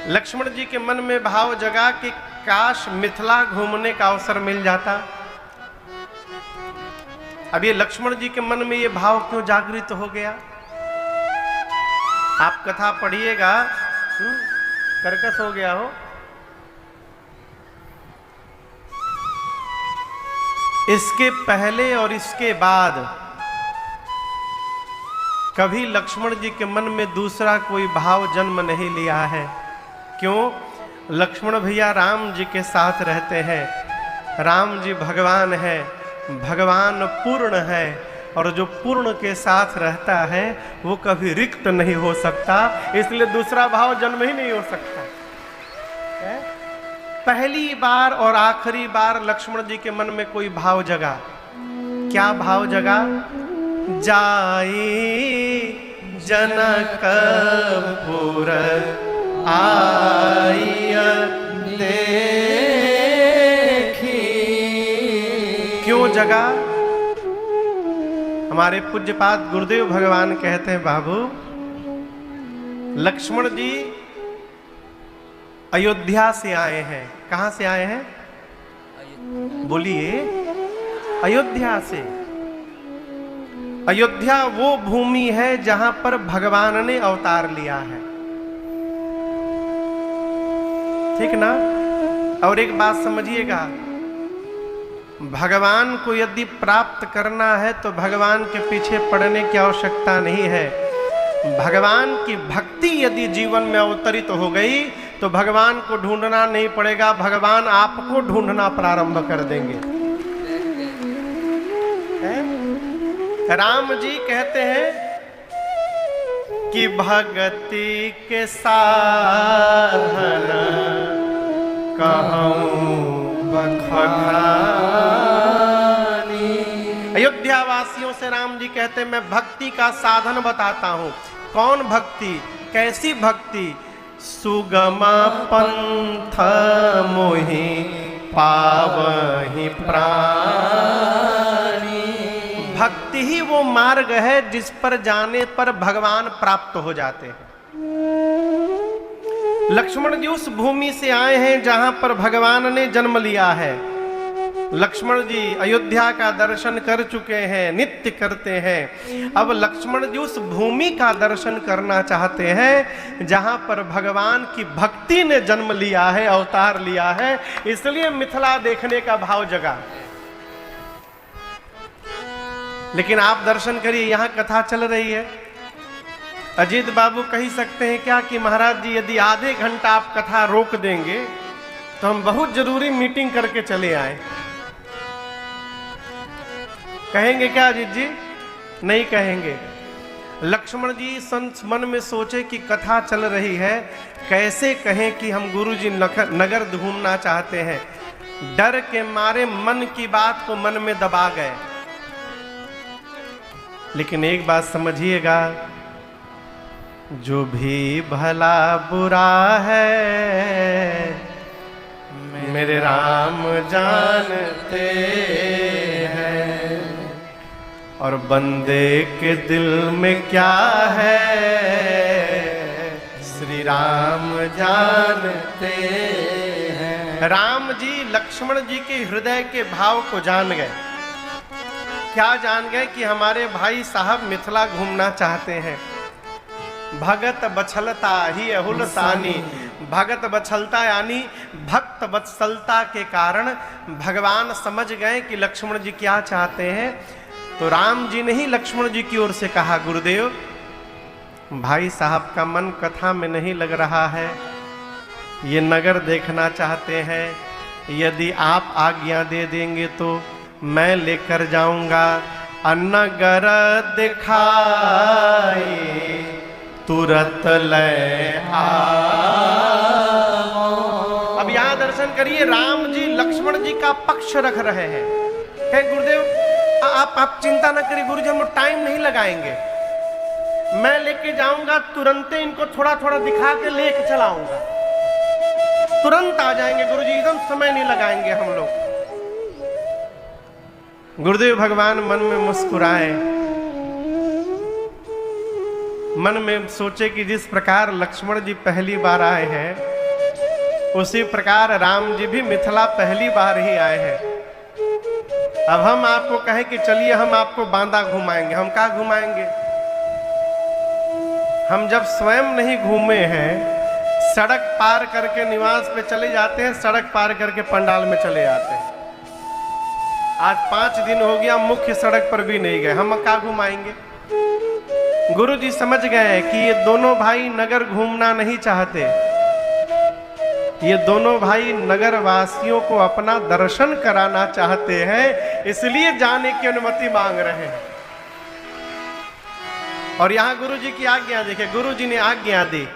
लक्ष्मण जी के मन में भाव जगा कि काश मिथिला घूमने का अवसर मिल जाता। अब ये लक्ष्मण जी के मन में ये भाव क्यों जागृत हो गया? आप कथा पढ़िएगा, कर्कश हो गया हो। इसके पहले और इसके बाद कभी लक्ष्मण जी के मन में दूसरा कोई भाव जन्म नहीं लिया है। क्यों? लक्ष्मण भैया राम जी के साथ रहते हैं। राम जी भगवान है, भगवान पूर्ण है, और जो पूर्ण के साथ रहता है वो कभी रिक्त नहीं हो सकता, इसलिए दूसरा भाव जन्म ही नहीं हो सकता है? पहली बार और आखिरी बार लक्ष्मण जी के मन में कोई भाव जगा। क्या भाव जगा? जाई जनकपुर आय देखी। क्यों जगा? हमारे पूज्यपाद गुरुदेव भगवान कहते हैं, बाबू लक्ष्मण जी अयोध्या से आए हैं। कहां से आए हैं? बोलिए। अयोध्या से। अयोध्या वो भूमि है जहां पर भगवान ने अवतार लिया है, ठीक ना? और एक बात समझिएगा, भगवान को यदि प्राप्त करना है तो भगवान के पीछे पड़ने की आवश्यकता नहीं है। भगवान की भक्ति यदि जीवन में अवतरित हो गई तो भगवान को ढूंढना नहीं पड़ेगा, भगवान आपको ढूंढना प्रारंभ कर देंगे। राम जी कहते हैं कि भक्ति के साधन कहूं बखानी। अयोध्या वासियों से राम जी कहते हैं, मैं भक्ति का साधन बताता हूं। कौन भक्ति? कैसी भक्ति? सुगम पंथ मोहि पावहि प्राणी। भक्ति ही वो मार्ग है जिस पर जाने पर भगवान प्राप्त हो जाते हैं। लक्ष्मण जी उस भूमि से आए हैं जहां पर भगवान ने जन्म लिया है। लक्ष्मण जी अयोध्या का दर्शन कर चुके हैं, नित्य करते हैं। अब लक्ष्मण जी उस भूमि का दर्शन करना चाहते हैं जहां पर भगवान की भक्ति ने जन्म लिया है, अवतार लिया है, इसलिए मिथिला देखने का भाव जगा। लेकिन आप दर्शन करिए, यहां कथा चल रही है। अजीत बाबू कह सकते हैं क्या कि महाराज जी यदि आधे घंटा आप कथा रोक देंगे तो हम बहुत जरूरी मीटिंग करके चले आए। कहेंगे क्या अजीत जी? नहीं कहेंगे। लक्ष्मण जी मन में सोचे कि कथा चल रही है, कैसे कहें कि हम गुरुजी नगर घूमना चाहते हैं। डर के मारे मन की बात को मन में दबा गए। लेकिन एक बात समझिएगा, जो भी भला बुरा है मेरे राम जानते हैं, और बंदे के दिल में क्या है श्री राम जानते हैं। राम जी लक्ष्मण जी के हृदय के भाव को जान गए। क्या जान गए? कि हमारे भाई साहब मिथिला घूमना चाहते हैं। भगत बछलता ही अहुलसानी। भगत बछलता यानी भक्त वत्सलता के कारण भगवान समझ गए कि लक्ष्मण जी क्या चाहते हैं। तो राम जी ने ही लक्ष्मण जी की ओर से कहा, गुरुदेव भाई साहब का मन कथा में नहीं लग रहा है, ये नगर देखना चाहते हैं। यदि आप आज्ञा दे देंगे तो मैं लेकर जाऊंगा। नगर दिखाई तुरंत ले आओ। अब यहां दर्शन करिए, राम जी लक्ष्मण जी का पक्ष रख रहे हैं। गुरुदेव आप चिंता न करिए, गुरुजी हम टाइम नहीं लगाएंगे, मैं लेके जाऊंगा, तुरंत इनको थोड़ा थोड़ा दिखा के लेके चलाऊंगा, तुरंत आ जाएंगे गुरुजी, एकदम समय नहीं लगाएंगे हम लोग। गुरुदेव भगवान मन में मुस्कुराए, मन में सोचे कि जिस प्रकार लक्ष्मण जी पहली बार आए हैं उसी प्रकार राम जी भी मिथिला पहली बार ही आए हैं। अब हम आपको कहें कि चलिए हम आपको बांदा घुमाएंगे, हम कहाँ घुमाएंगे? हम जब स्वयं नहीं घूमे हैं, सड़क पार करके निवास पे चले जाते हैं, सड़क पार करके पंडाल में चले जाते हैं। आज 5 दिन हो गया मुख्य सड़क पर भी नहीं गए, हम कहाँ घुमाएंगे? गुरु जी समझ गए कि ये दोनों भाई नगर घूमना नहीं चाहते, ये दोनों भाई नगर वासियों को अपना दर्शन कराना चाहते हैं, इसलिए जाने की अनुमति मांग रहे हैं। और यहां गुरु जी की आज्ञा देखिए, गुरु जी ने आज्ञा दी,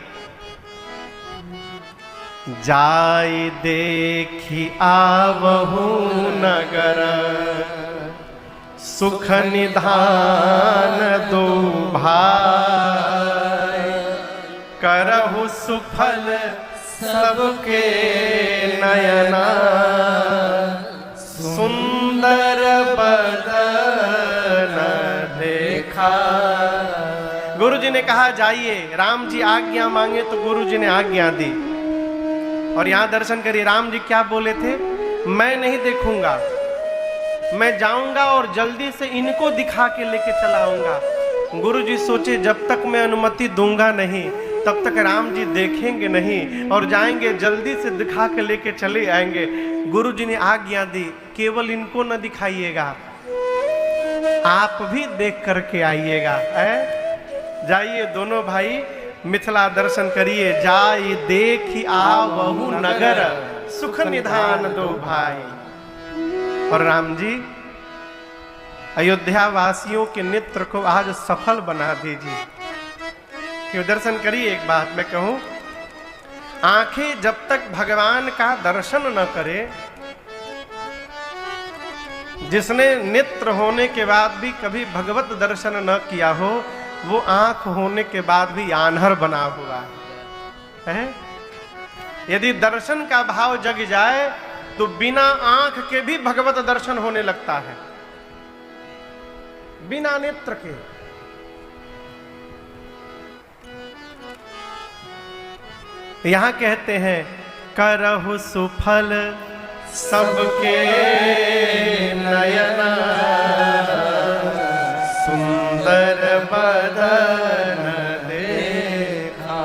जाई देखी आवहु नगर, सुख निधान दो भाई, करहु सुफल सबके नयना, सुंदर बदन देखा। गुरु जी ने कहा जाइए, राम जी आज्ञा मांगे तो गुरु जी ने आज्ञा दी। और यहां दर्शन करिए, राम जी क्या बोले थे? मैं नहीं देखूंगा, मैं जाऊंगा और जल्दी से इनको दिखा के लेके चला आऊंगा। गुरु जी सोचे जब तक मैं अनुमति दूंगा नहीं तब तक राम जी देखेंगे नहीं, और जाएंगे जल्दी से दिखा के लेके चले आएंगे। गुरु जी ने आज्ञा दी, केवल इनको न दिखाइएगा, आप भी देख करके आइएगा। जाइए दोनों भाई मिथिला दर्शन करिए, जाई देखी आवहु नगर, सुख निधान दो भाई। और राम जी अयोध्या वासियों के नेत्र को आज सफल बना दीजिए। क्यों? दर्शन करिए। एक बात मैं कहूं, आंखें जब तक भगवान का दर्शन न करे, जिसने नेत्र होने के बाद भी कभी भगवत दर्शन न किया हो, वो आंख होने के बाद भी आन्हर बना हुआ है। यदि दर्शन का भाव जग जाए तो बिना आंख के भी भगवत दर्शन होने लगता है, बिना नेत्र के। यहां कहते हैं, करहु सुफल सबके नयना, सुंदर बदन देखा।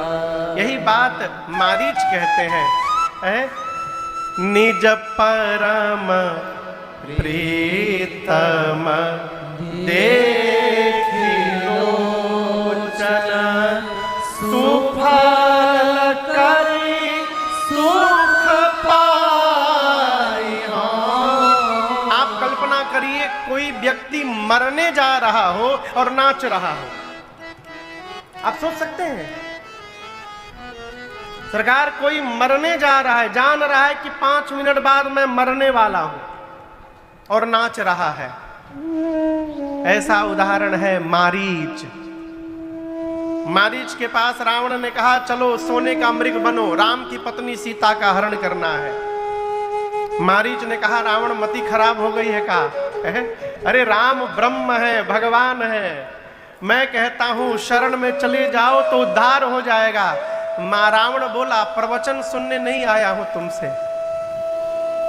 यही बात मारीच कहते हैं, निज परम प्रीतम देखी लोचन, सुफल करी सुख पाई। आप कल्पना करिए, कोई व्यक्ति मरने जा रहा हो और नाच रहा हो, आप सोच सकते हैं? सरकार, कोई मरने जा रहा है, जान रहा है कि 5 मिनट बाद मैं मरने वाला हूं, और नाच रहा है। ऐसा उदाहरण है मारीच। मारीच के पास रावण ने कहा, चलो सोने का मृग बनो, राम की पत्नी सीता का हरण करना है। मारीच ने कहा, रावण मति खराब हो गई है का? अरे राम ब्रह्म है, भगवान है, मैं कहता हूं शरण में चले जाओ तो उद्धार हो जाएगा। रावण बोला, प्रवचन सुनने नहीं आया हूं तुमसे,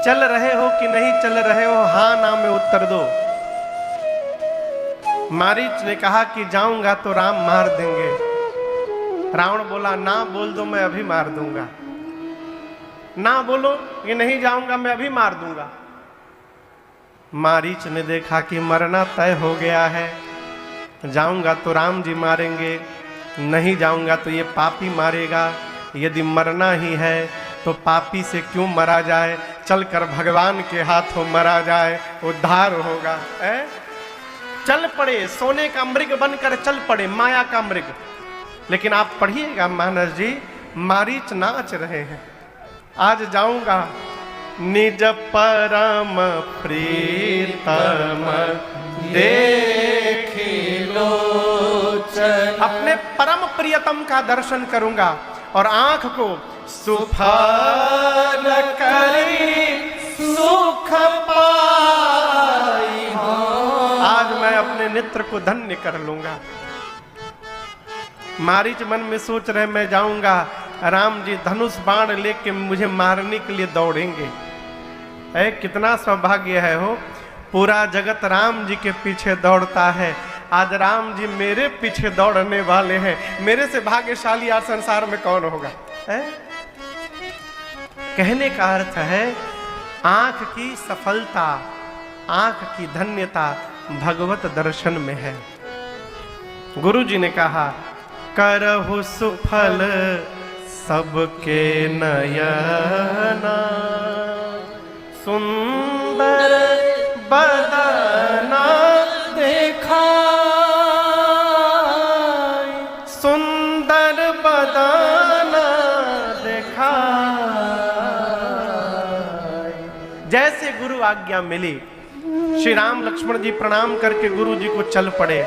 चल रहे हो कि नहीं चल रहे हो, हां ना में उत्तर दो। मारीच ने कहा कि जाऊंगा तो राम मार देंगे। रावण बोला, ना बोल दो, मैं अभी मार दूंगा। ना बोलो कि नहीं जाऊंगा, मैं अभी मार दूंगा। मारीच ने देखा कि मरना तय हो गया है, जाऊंगा तो राम जी मारेंगे, नहीं जाऊंगा तो ये पापी मारेगा। यदि मरना ही है तो पापी से क्यों मरा जाए, चलकर भगवान के हाथों मरा जाए, उद्धार होगा। चल पड़े, सोने का मृग बनकर चल पड़े, माया का मृग। लेकिन आप पढ़िएगा मानस जी, मारीच नाच रहे हैं, आज जाऊंगा। निज परम प्रीतम देखी लोचन, अपने परम प्रियतम का दर्शन करूंगा और आंख को सुफल करी सुख पाई। आज मैं अपने नेत्र को धन्य कर लूंगा। मारीच मन में सोच रहे, मैं जाऊंगा राम जी धनुष बाण लेके मुझे मारने के लिए दौड़ेंगे। कितना सौभाग्य है हो, पूरा जगत राम जी के पीछे दौड़ता है, आज राम जी मेरे पीछे दौड़ने वाले हैं। मेरे से भाग्यशाली आज संसार में कौन होगा? कहने का अर्थ है आंख की सफलता, आंख की धन्यता भगवत दर्शन में है। गुरु जी ने कहा करहु सुफल सबके नयना, सुंदर बदना देखा, सुंदर बदना देखा। जैसे गुरु आज्ञा मिली, श्री राम लक्ष्मण जी प्रणाम करके गुरु जी को चल पड़े।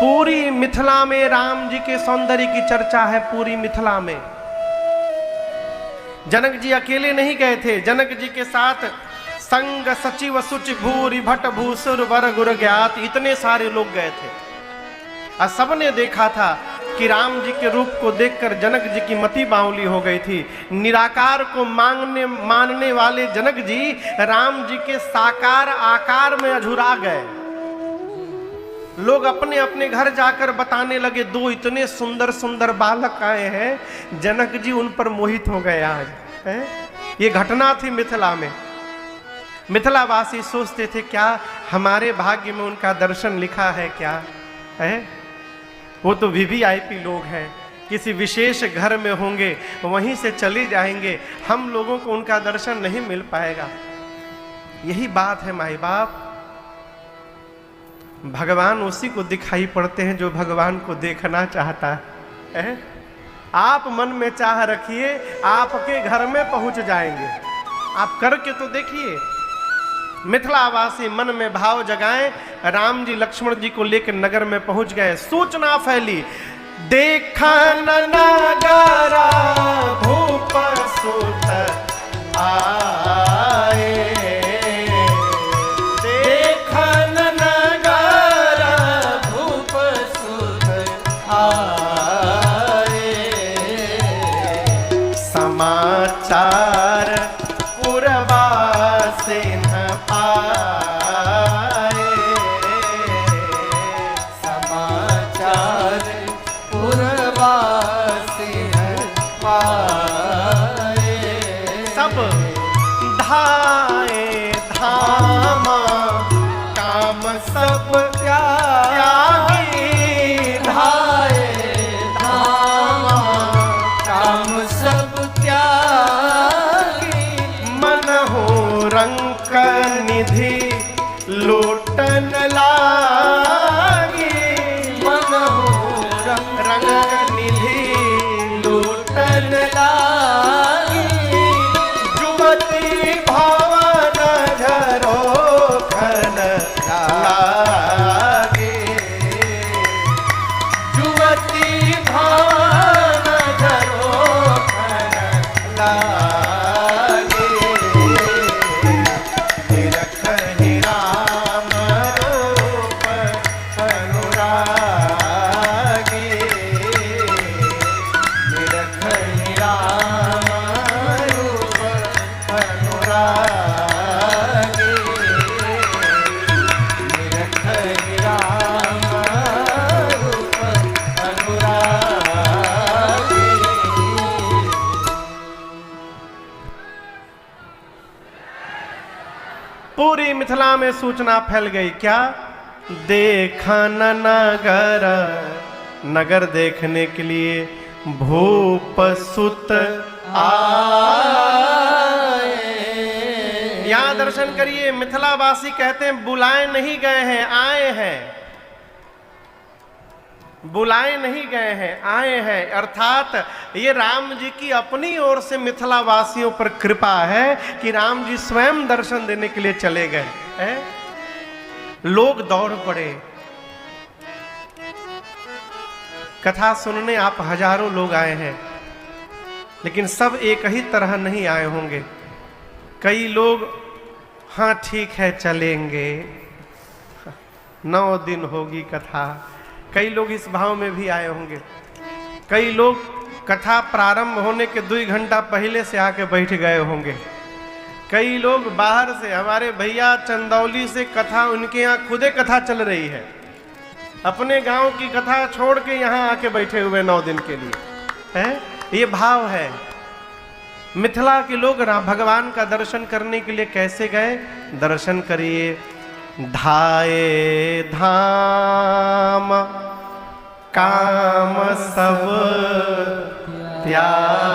पूरी मिथिला में राम जी के सौंदर्य की चर्चा है, पूरी मिथिला में। जनक जी अकेले नहीं गए थे, जनक जी के साथ संग सचिव सुचि भूरि भट भूसुर वर गुर ज्ञात, इतने सारे लोग गए थे। और सबने देखा था कि राम जी के रूप को देखकर जनक जी की मति बावली हो गई थी। निराकार को मानने वाले जनक जी राम जी के साकार आकार में अझुरा गए। लोग अपने अपने घर जाकर बताने लगे, दो इतने सुंदर सुंदर बालक आए हैं, जनक जी उन पर मोहित हो गए। आज ये घटना थी मिथिला में। मिथिला वासी सोचते थे क्या हमारे भाग्य में उनका दर्शन लिखा है क्या है? वो तो वीवीआईपी लोग हैं, किसी विशेष घर में होंगे, वहीं से चले जाएंगे, हम लोगों को उनका दर्शन नहीं मिल पाएगा। यही बात है माई बाप, भगवान उसी को दिखाई पड़ते हैं जो भगवान को देखना चाहता है। आप मन में चाह रखिए, आपके घर में पहुंच जाएंगे। आप करके तो देखिए। मिथिलावासी मन में भाव जगाएं। राम जी लक्ष्मण जी को लेकर नगर में पहुंच गए। सूचना फैली, देखा नगारा भूप सुत आए, देखा नगारा भूप सुत आए, समाचार पुरवासे न पाए, समाचार पुरवासे न पाए। सब धाए धामा काम सब त्यागी, धाए धामा काम सब त्यागी, मन हो रंक निधि लूटन लागी, मन हो रंक निधि लूटन लागी, जुवती भवन झरोखन लागे, जुवती भवन झरोखन लागे, निरखनि राम रूप अनुरागे, निरखनि राम रूप अनुरागे, निरखनि राम रूप अनुरागे। पूरी मिथिला में सूचना फैल गई। क्या? देखा नगर, नगर देखने के लिए भूप सुत आए। यहाँ दर्शन करिए। मिथिलावासी कहते हैं बुलाए नहीं गए हैं, आए हैं। बुलाए नहीं गए हैं, आए हैं। अर्थात ये राम जी की अपनी ओर से मिथिलावासियों पर कृपा है कि राम जी स्वयं दर्शन देने के लिए चले गए हैं। लोग दौड़ पड़े। कथा सुनने आप हजारों लोग आए हैं, लेकिन सब एक ही तरह नहीं आए होंगे। कई लोग हाँ ठीक है चलेंगे, 9 दिन होगी कथा। कई लोग इस भाव में भी आए होंगे। कई लोग कथा प्रारंभ होने के 2 घंटा पहले से आके बैठ गए होंगे। कई लोग बाहर से, हमारे भैया चंदौली से कथा, उनके यहाँ खुदे कथा चल रही है, अपने गांव की कथा छोड़ के यहाँ आके बैठे हुए 9 दिन के लिए है। ये भाव है। मिथिला के लोग भगवान का दर्शन करने के लिए कैसे गए? दर्शन करिए। धाये धाम काम सब त्यागी।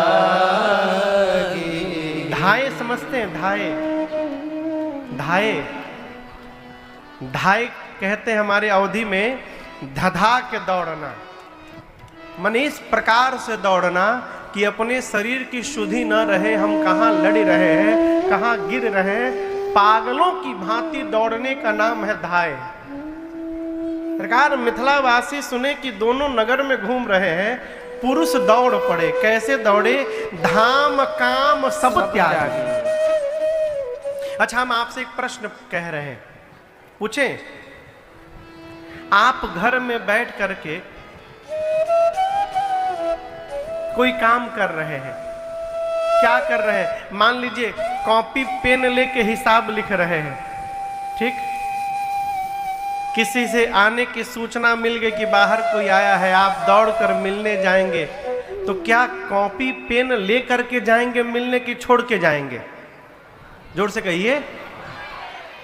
धाये समझते हैं? धाये, धाये, धाये कहते हैं हमारे अवधि में धधा के दौड़ना, मन इस प्रकार से दौड़ना कि अपने शरीर की शुद्धि न रहे, हम कहाँ लड़ रहे हैं, कहाँ गिर रहे हैं। पागलों की भांति दौड़ने का नाम है धाय। सरकार मिथिलावासी सुने कि दोनों नगर में घूम रहे हैं, पुरुष दौड़ पड़े। कैसे दौड़े? धाम काम सब त्यागी। अच्छा, हम आपसे एक प्रश्न कह रहे हैं, पूछें? आप घर में बैठ करके कोई काम कर रहे हैं, क्या कर रहे हैं? मान लीजिए कॉपी पेन लेके हिसाब लिख रहे हैं, ठीक? किसी से आने की सूचना मिल गई कि बाहर कोई आया है, आप दौड़कर मिलने जाएंगे, तो क्या कॉपी पेन लेकर के जाएंगे मिलने की छोड़ के जाएंगे? जोर से कहिए,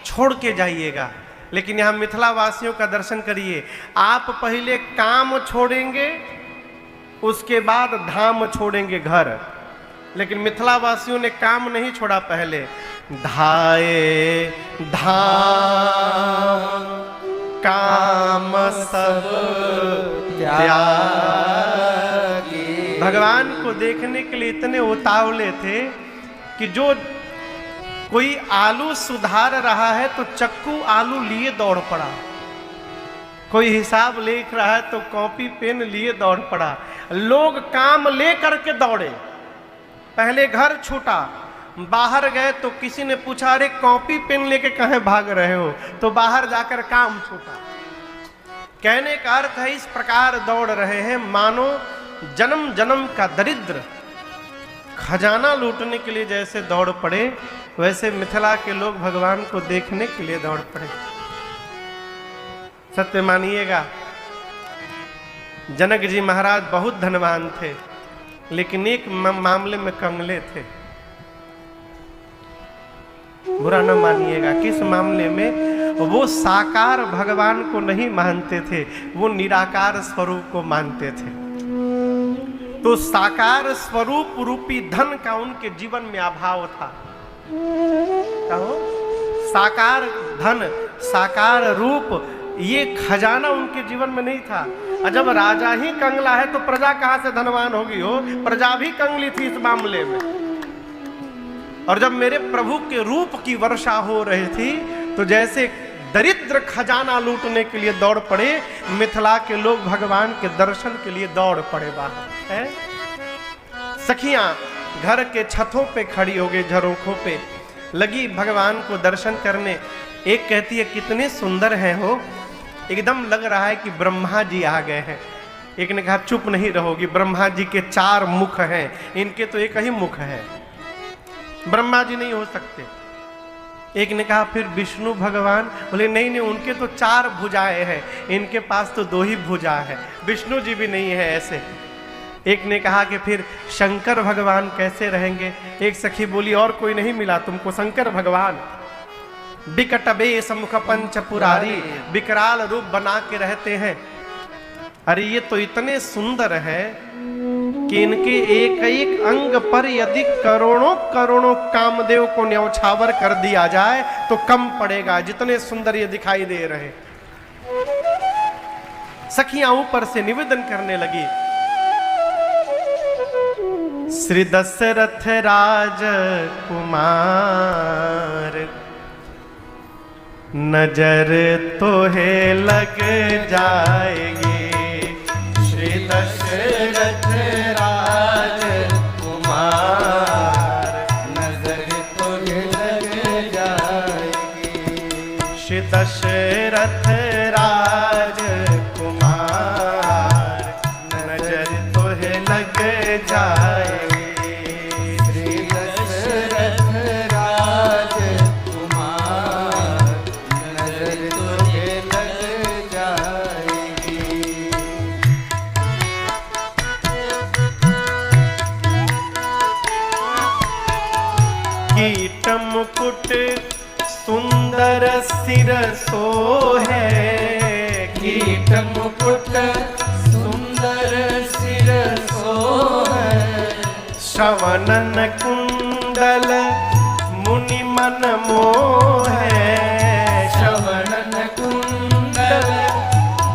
छोड़ के जाइएगा। लेकिन यहां मिथिला वासियों का दर्शन करिए, आप पहले काम छोड़ेंगे, उसके बाद धाम छोड़ेंगे, घर। लेकिन मिथिला वासियों ने काम नहीं छोड़ा, पहले धाये धाम काम सब त्यागी। भगवान को देखने के लिए इतने उतावले थे कि जो कोई आलू सुधार रहा है तो चक्कू आलू लिए दौड़ पड़ा, कोई हिसाब लिख रहा है तो कॉपी पेन लिए दौड़ पड़ा। लोग काम ले करके दौड़े। पहले घर छूटा, बाहर गए तो किसी ने पूछा, अरे कॉपी पेन लेके कहाँ भाग रहे हो? तो बाहर जाकर काम छूटा। कहने का अर्थ है इस प्रकार दौड़ रहे हैं मानो जन्म जन्म का दरिद्र खजाना लूटने के लिए जैसे दौड़ पड़े, वैसे मिथिला के लोग भगवान को देखने के लिए दौड़ पड़े। सत्य मानिएगा, जनक जी महाराज बहुत धनवान थे, लेकिन एक मामले में कंगले थे। बुरा न मानिएगा, किस मामले में? वो साकार भगवान को नहीं मानते थे, वो निराकार स्वरूप को मानते थे। तो साकार स्वरूप रूपी धन का उनके जीवन में अभाव था। कहो, साकार धन, साकार रूप, ये खजाना उनके जीवन में नहीं था। और जब राजा ही कंगला है तो प्रजा कहां से धनवान होगी? हो, प्रजा भी कंगली थी इस मामले में। और जब मेरे प्रभु के रूप की वर्षा हो रही थी तो जैसे दरिद्र खजाना लूटने के लिए दौड़ पड़े, मिथिला के लोग भगवान के दर्शन के लिए दौड़ पड़े बाहर है। सखियां घर के छतों पे खड़ी हो गई, झरोखों पे लगी भगवान को दर्शन करने। एक कहती है कितने सुंदर हैं हो, एकदम लग रहा है कि ब्रह्मा जी आ गए हैं। एक ने कहा चुप नहीं रहोगी, ब्रह्मा जी के 4 मुख हैं, इनके तो एक ही मुख है, ब्रह्मा जी नहीं हो सकते। एक ने कहा फिर विष्णु भगवान? बोले नहीं नहीं, उनके तो 4 भुजाएं हैं, इनके पास तो 2 ही भुजा है, विष्णु जी भी नहीं है ऐसे। एक ने कहा कि फिर शंकर भगवान कैसे रहेंगे? एक सखी बोली और कोई नहीं मिला तुमको? शंकर भगवान बिकट बेश मुख पंच पुरारी, विकराल रूप बना के रहते हैं। अरे ये तो इतने सुंदर है कि इनके एक एक अंग पर यदि करोड़ों करोड़ों कामदेव को न्यौछावर कर दिया जाए तो कम पड़ेगा, जितने सुंदर ये दिखाई दे रहे। सखियां ऊपर से निवेदन करने लगी, श्री दशरथ राज कुमार नजर तोहे लग जाएगी। श्री दशरथ राज कुमार नजर तोहे लग जाएगी। श्री दशरथ राज कुमार नजर तोहे लग मुकुट सुंदर सिर सोहे, कीट मुकुट सुंदर सिर सोहे, श्रवणन कुंडल मुनि मन मोहे, श्रवणन कुंडल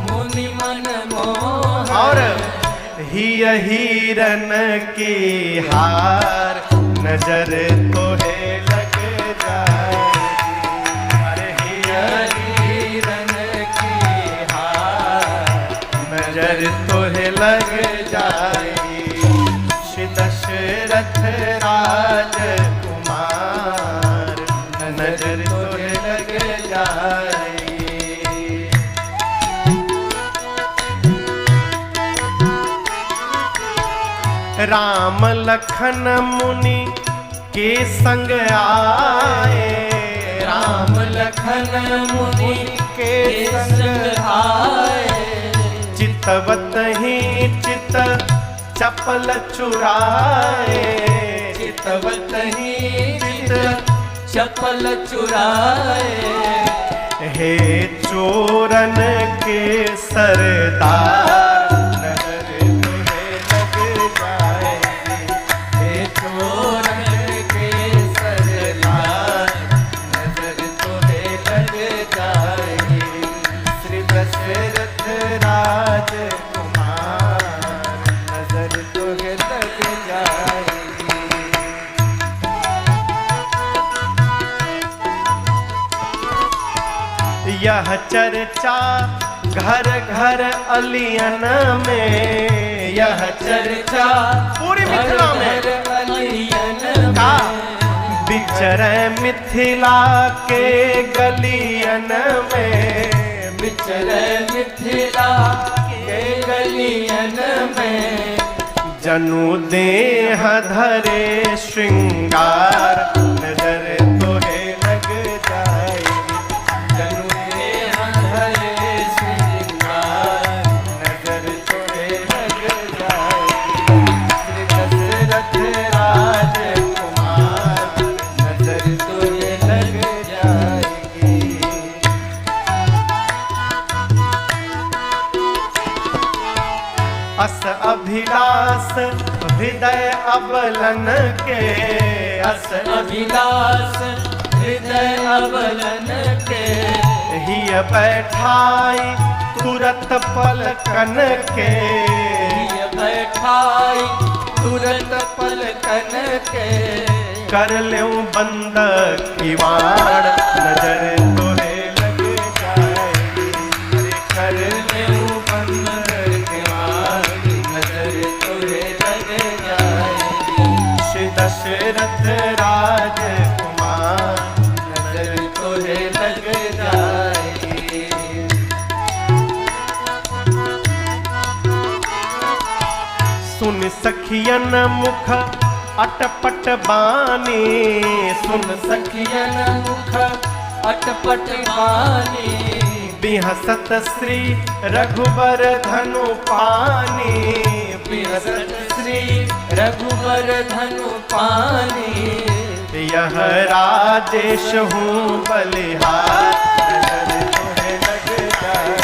मुनि मन मोहे, और हिय हिरन की हार नजर तोहे लग जाए, अरे हिय हिरन की हार नजर तोहे लग जाएगी। श्री दशरथ राजकुमार नजर तोहे लग जाएगी। राम लखन मुनि के संग आए, राम लखन मुनि के संग आए, चितवत ही चित चपल चुराए, चितवत ही चित चपल चुराए, हे चोरन के सरदार नजर तोहे लग जाएगी, हे चोरन के सरदार नजर तोहे लग जाएगी। श्री दशरथ राजकुमार नजर तोहे लग जाएगी। यह चर्चा घर घर अलियन में, यह चर्चा पूरी मिथिला में का बिचरे मिथिला के गलियन में, बिचरे मिथिला के गलियन में, जनु देह धरे श्रृंगार नजर तोहे लग जाएगी, जनु देह धरे श्रृंगार नजर तोहे लग जाएगी। श्री दशरथ राजकुमार नजर तोहे लग जाएगी। अस अभिलाष हृदय अबलन के, अस अभिलाष हृदय अबलन के, हिय बैठाई तुरत पलकन के, हिय बैठाई तुरंत पलकन के, कर लेऊं बंद किवाड़ नजर तोहे लग जाएगी, अरे कर लेऊं बंद किवाड़ नजर तोहे लग जाएगी। श्री दशरथ राजकुमार नजर तोहे लग जाएगी। सुन सखियन मुख अटपट बानी, सुन सखियन मुख अटपट बानी, बिहसत श्री रघुबर धनु पानी, बिहसत श्री रघुबर धनु पानी, यह राजेश हूँ बलिहार नजर तोहे लग जाए,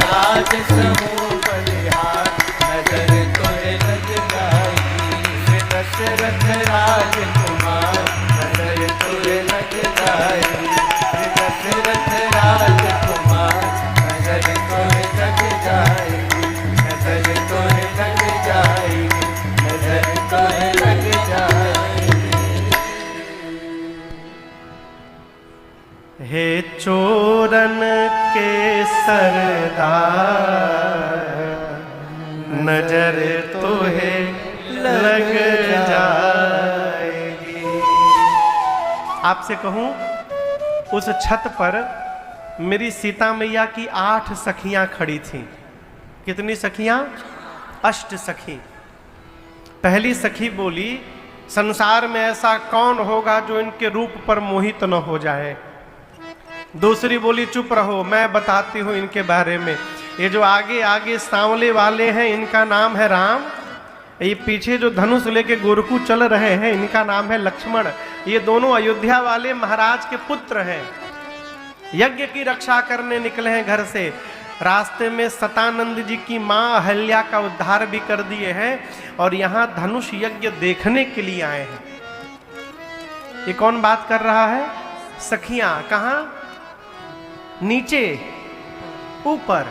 राज समूह बलिहार नजर तोहे लग जाएगी। श्री दशरथ राजकुमार नजर तोहे लग जाएगी, श्री दशरथ राजकुमार नजर तोहे लग जाएगी, नजर तोहे लग जाएगी, नजर तोहे लग जाएगी। हे चोरन के सरदार नजर तोहे लग जाएगी। आपसे कहूं, उस छत पर मेरी सीता मैया की 8 सखियां खड़ी थीं। कितनी सखियां? 8 सखी। पहली सखी बोली, संसार में ऐसा कौन होगा जो इनके रूप पर मोहित न हो जाए। दूसरी बोली, चुप रहो, मैं बताती हूं इनके बारे में। ये जो आगे आगे सांवले वाले हैं, इनका नाम है राम। ये पीछे जो धनुष लेके गोरखू चल रहे हैं, इनका नाम है लक्ष्मण। ये दोनों अयोध्या वाले महाराज के पुत्र हैं, यज्ञ की रक्षा करने निकले हैं घर से। रास्ते में सतानंद जी की मां अहल्या का उद्धार भी कर दिए हैं और यहां धनुष यज्ञ देखने के लिए आए हैं। ये कौन बात कर रहा है? सखियां। कहां? नीचे, ऊपर।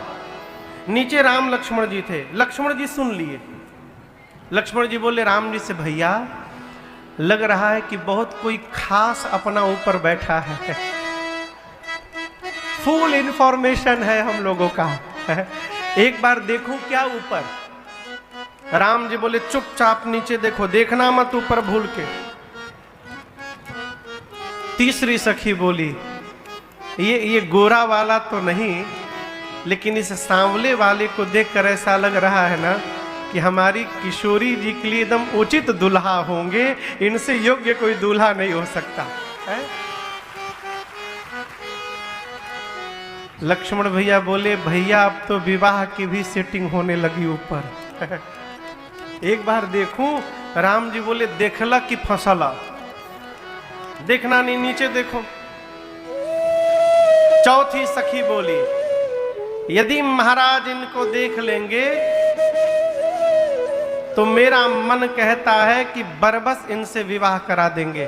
नीचे राम लक्ष्मण जी थे। लक्ष्मण जी सुन लिए। लक्ष्मण जी बोले राम जी से, भैया लग रहा है कि बहुत कोई खास अपना ऊपर बैठा है, फुल इंफॉर्मेशन है हम लोगों का, एक बार देखूं क्या ऊपर? राम जी बोले चुपचाप नीचे देखो, देखना मत ऊपर भूल के। तीसरी सखी बोली ये गोरा वाला तो नहीं, लेकिन इस सांवले वाले को देखकर ऐसा लग रहा है ना कि हमारी किशोरी जी के लिए एकदम उचित दूल्हा होंगे, इनसे योग्य कोई दूल्हा नहीं हो सकता है। लक्ष्मण भैया बोले भैया अब तो विवाह की भी सेटिंग होने लगी ऊपर, एक बार देखूं? राम जी बोले देखला कि फंसला, देखना नहीं, नीचे देखो। चौथी सखी बोली यदि महाराज इनको देख लेंगे तो मेरा मन कहता है कि बरबस इनसे विवाह करा देंगे।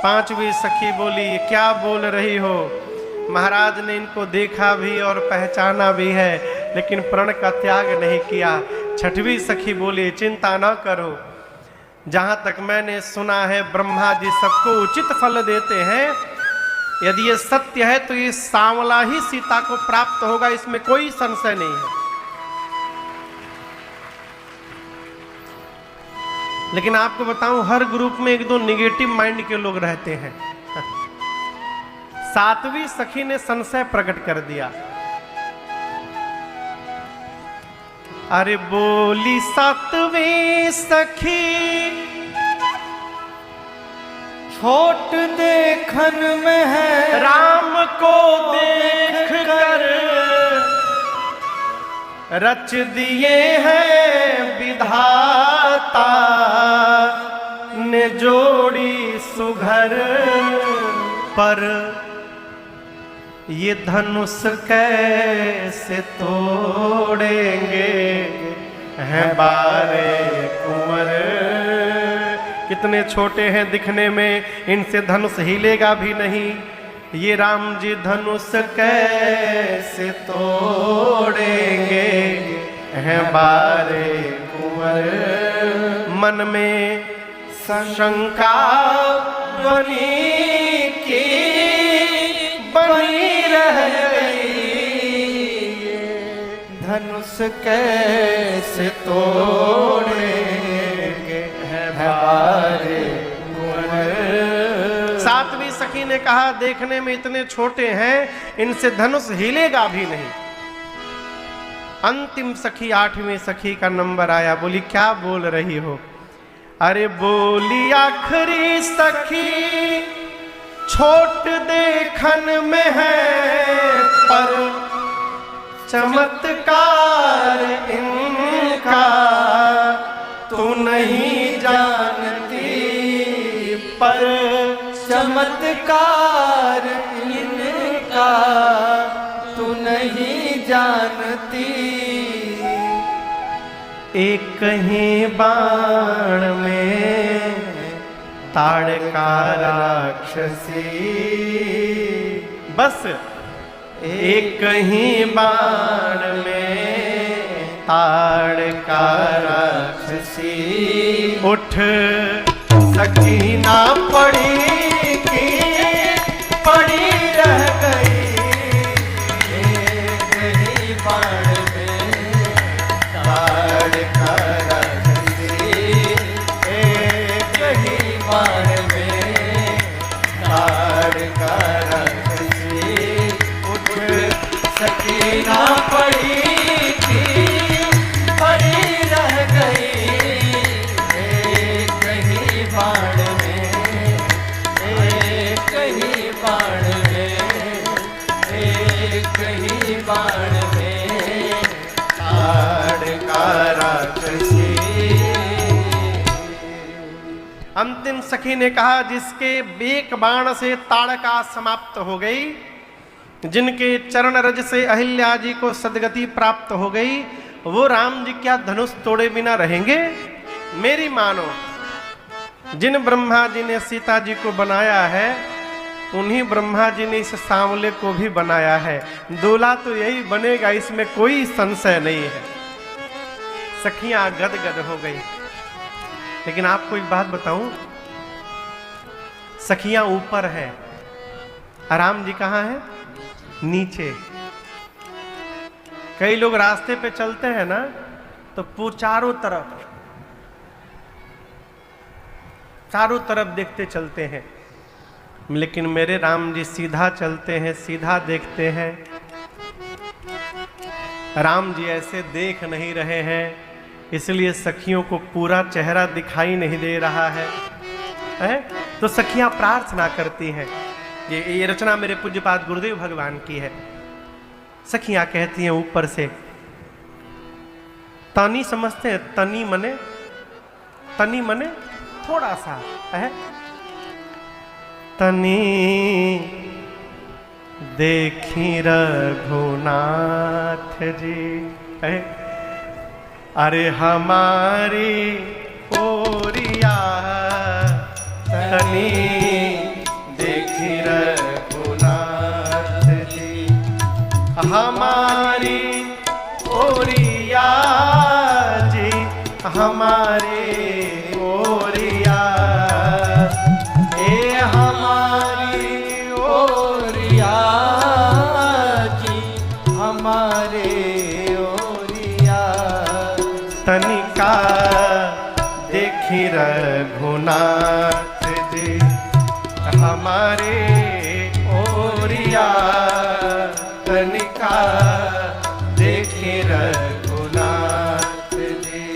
पांचवी सखी बोली क्या बोल रही हो, महाराज ने इनको देखा भी और पहचाना भी है, लेकिन प्रण का त्याग नहीं किया। छठवीं सखी बोली चिंता न करो, जहां तक मैंने सुना है ब्रह्मा जी सबको उचित फल देते हैं, यदि ये सत्य है तो ये सांवला ही सीता को प्राप्त होगा, इसमें कोई संशय नहीं है। लेकिन आपको बताऊं हर ग्रुप में एक दो निगेटिव माइंड के लोग रहते हैं। सातवीं सखी ने संशय प्रकट कर दिया। अरे बोली सातवीं सखी छोट देखन में है राम को देख कर रच दिए हैं विधाता ने जोड़ी सुघर, पर ये धनुष कैसे तोड़ेंगे हैं बारे कुंवर। कितने छोटे हैं दिखने में, इनसे धनुष हिलेगा भी नहीं। ये राम जी धनुष कैसे तोड़ेंगे हैं बारे कुंवर। मन में शंका बनी की बनी रह गई, धनुष कैसे तोड़ेंगे हैं बारे कुंवर। सातवीं सखी ने कहा देखने में इतने छोटे हैं, इनसे धनुष हिलेगा भी नहीं। अंतिम सखी आठवीं सखी का नंबर आया। बोली क्या बोल रही हो? अरे बोली आखिरी सखी छोट देखन में है, पर चमत्कार इनका तू नहीं जानती, पर चमत्कार इनका तू नहीं जानती। एक कहीं बाण में ताड़का राक्षसी, बस एक कहीं बाण में ताड़का राक्षसी, उठ सकी ना पड़ी की पड़ी रह गई। एक ही बाण में ताड़का राक्षसी, एक ही बाण में ताड़का राक्षसी, उठ सकी ना पड़ी की पड़ी रह गई। एक ही बाण में अंतिम सखी ने कहा, जिसके एक बाण से ताड़का समाप्त हो गई, जिनके चरण रज से अहिल्या जी को सदगति प्राप्त हो गई, वो राम जी क्या धनुष तोड़े बिना रहेंगे? मेरी मानो, जिन ब्रह्मा जी ने सीता जी को बनाया है, उन्हीं ब्रह्मा जी ने इस सांवले को भी बनाया है। दूल्हा तो यही बनेगा, इसमें कोई संशय नहीं है। सखियां गदगद हो गई। लेकिन आपको एक बात बताऊं, सखियां ऊपर है, राम जी कहां है? नीचे। कई लोग रास्ते पे चलते हैं ना, तो चारों तरफ देखते चलते हैं, लेकिन मेरे राम जी सीधा चलते हैं, सीधा देखते हैं। राम जी ऐसे देख नहीं रहे हैं, इसलिए सखियों को पूरा चेहरा दिखाई नहीं दे रहा है, तो सखियां प्रार्थना करती हैं। ये रचना मेरे पूज्यपाद गुरुदेव भगवान की है। सखियां कहती हैं ऊपर से, तनी समझते हैं? तनी मने थोड़ा सा है। तनी देखी रघुनाथ जी है, अरे हमारी ओरिया, तनी देखी रघुनाथ जी, हमारी ओरिया जी, हमारे ओरिया, ए हमारी ओरिया जी, हमारे ओरिया, तनिका देखी रघुनाथ जी, हमारे ओरिया, तनिका देखी रघुनाथ जी।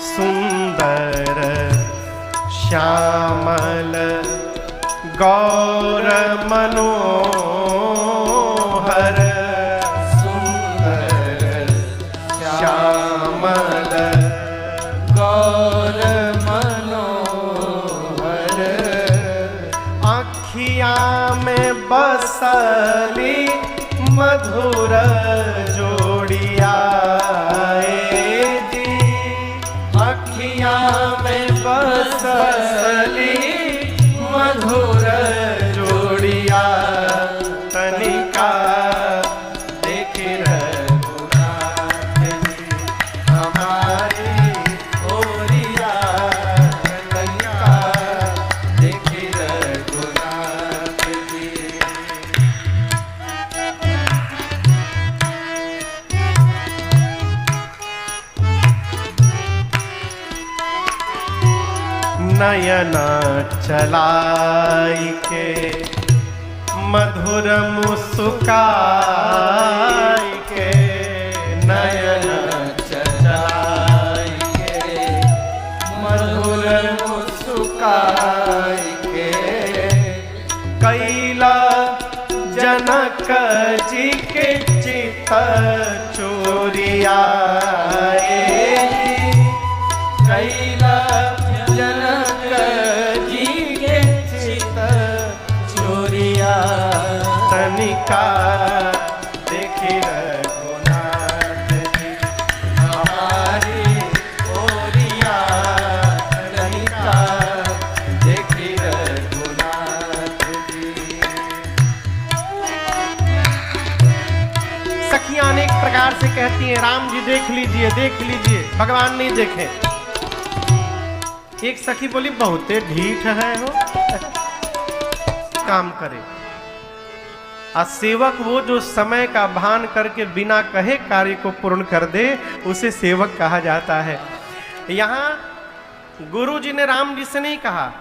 सुंदर श्यामल गौर मनोहर, सुंदर श्यामल गौर मनोहर, आँखियाँ में बसली मधुर जोड़िया जी, आँखियाँ में बसली मधुर जोड़िया, तनिका देखे रघुनाथ जी, हमारी ओरिया, तनिका देखे रघुनाथ जी। नयन चलाई के मधुर मुस्काई के, नयन चलाई के मधुर मुस्काई के, कैला जनक जी के चित चोरिया, कैला जनक जी के चित चोरिया, तनिका देखी रघुनाथ जी, हमारी ओरिया, तनिका देखी रघुनाथ जी। सखियां अनेक प्रकार से कहती हैं, राम जी देख लीजिए, भगवान नहीं देखे। एक सखी बोली, बहुते ढीठ है हो, काम करे। और सेवक वो जो समय का भान करके बिना कहे कार्य को पूर्ण कर दे, उसे सेवक कहा जाता है। यहाँ गुरु जी ने राम जी से नहीं कहा,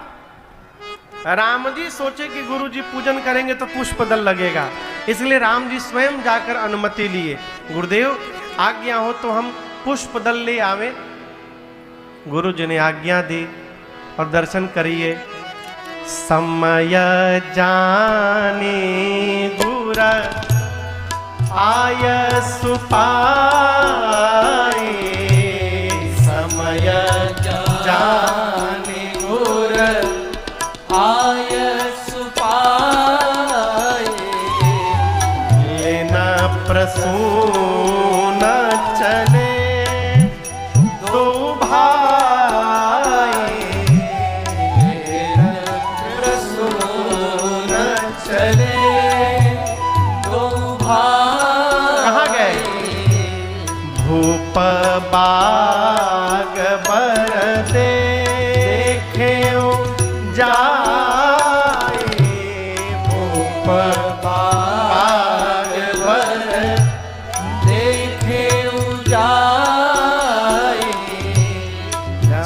राम जी सोचे कि गुरु जी पूजन करेंगे तो पुष्प दल लगेगा, इसलिए राम जी स्वयं जाकर अनुमति लिए, गुरुदेव आज्ञा हो तो हम पुष्प दल ले आवे। गुरु जी ने आज्ञा दी और दर्शन करिए। समय जाने गुर आय सुपाए, समय जाने गुर आय सुपाए, लेना प्रसून चले दो भाई, प्रसून चले दो भाई। कहाँ गए? भूप बाग बर देखे जाए, भूप बाग बर देखे जाए,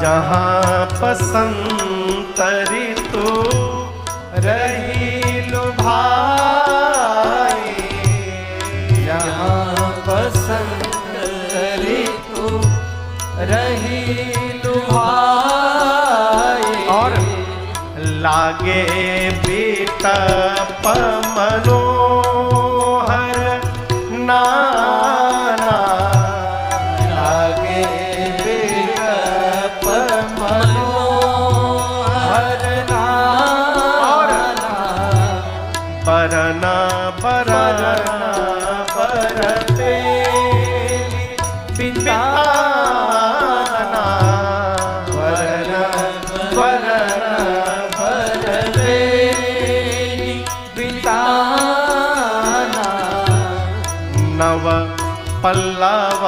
जहाँ बसंत ऋतु रही लुभाए, जहाँ बसंत ऋतु रही लुभाए, और लागे बीतप मनोहर नाना, लागे बीतप मनोहर नाना, बरना बरना बरते बिताना, बरना बरना बरते बिताना, नव पल्लव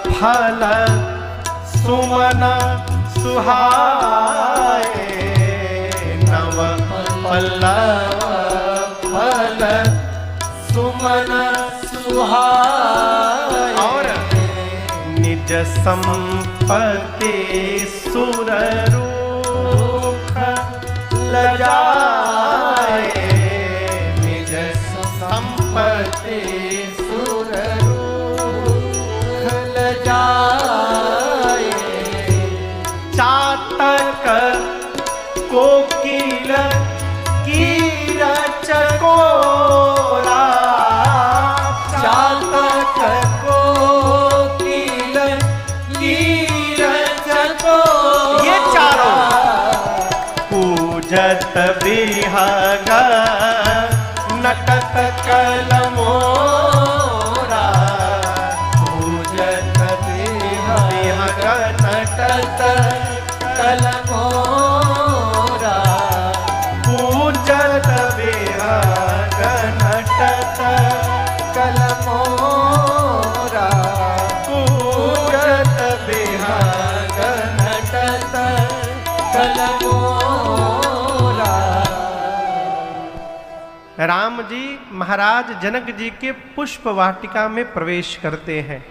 फल सुमन सुहाए, नव पल्लव फल सुमन सुहाए, और निज संपत्ति सुर रूख लजाए, निज संपत्ति सुर रूख लजाए, चातक कोकिल कीर चकोरा, चातक कोकिल कीर चकोरा, ये चारों पूजत बिहग नटत कलमोरा, पूजत बिहग नटत कलमोरा, पूजत बिहग नटत कलमोरा, पूजत बिहग नटत कलमोरा। राम जी महाराज जनक जी के पुष्प वाटिका में प्रवेश करते हैं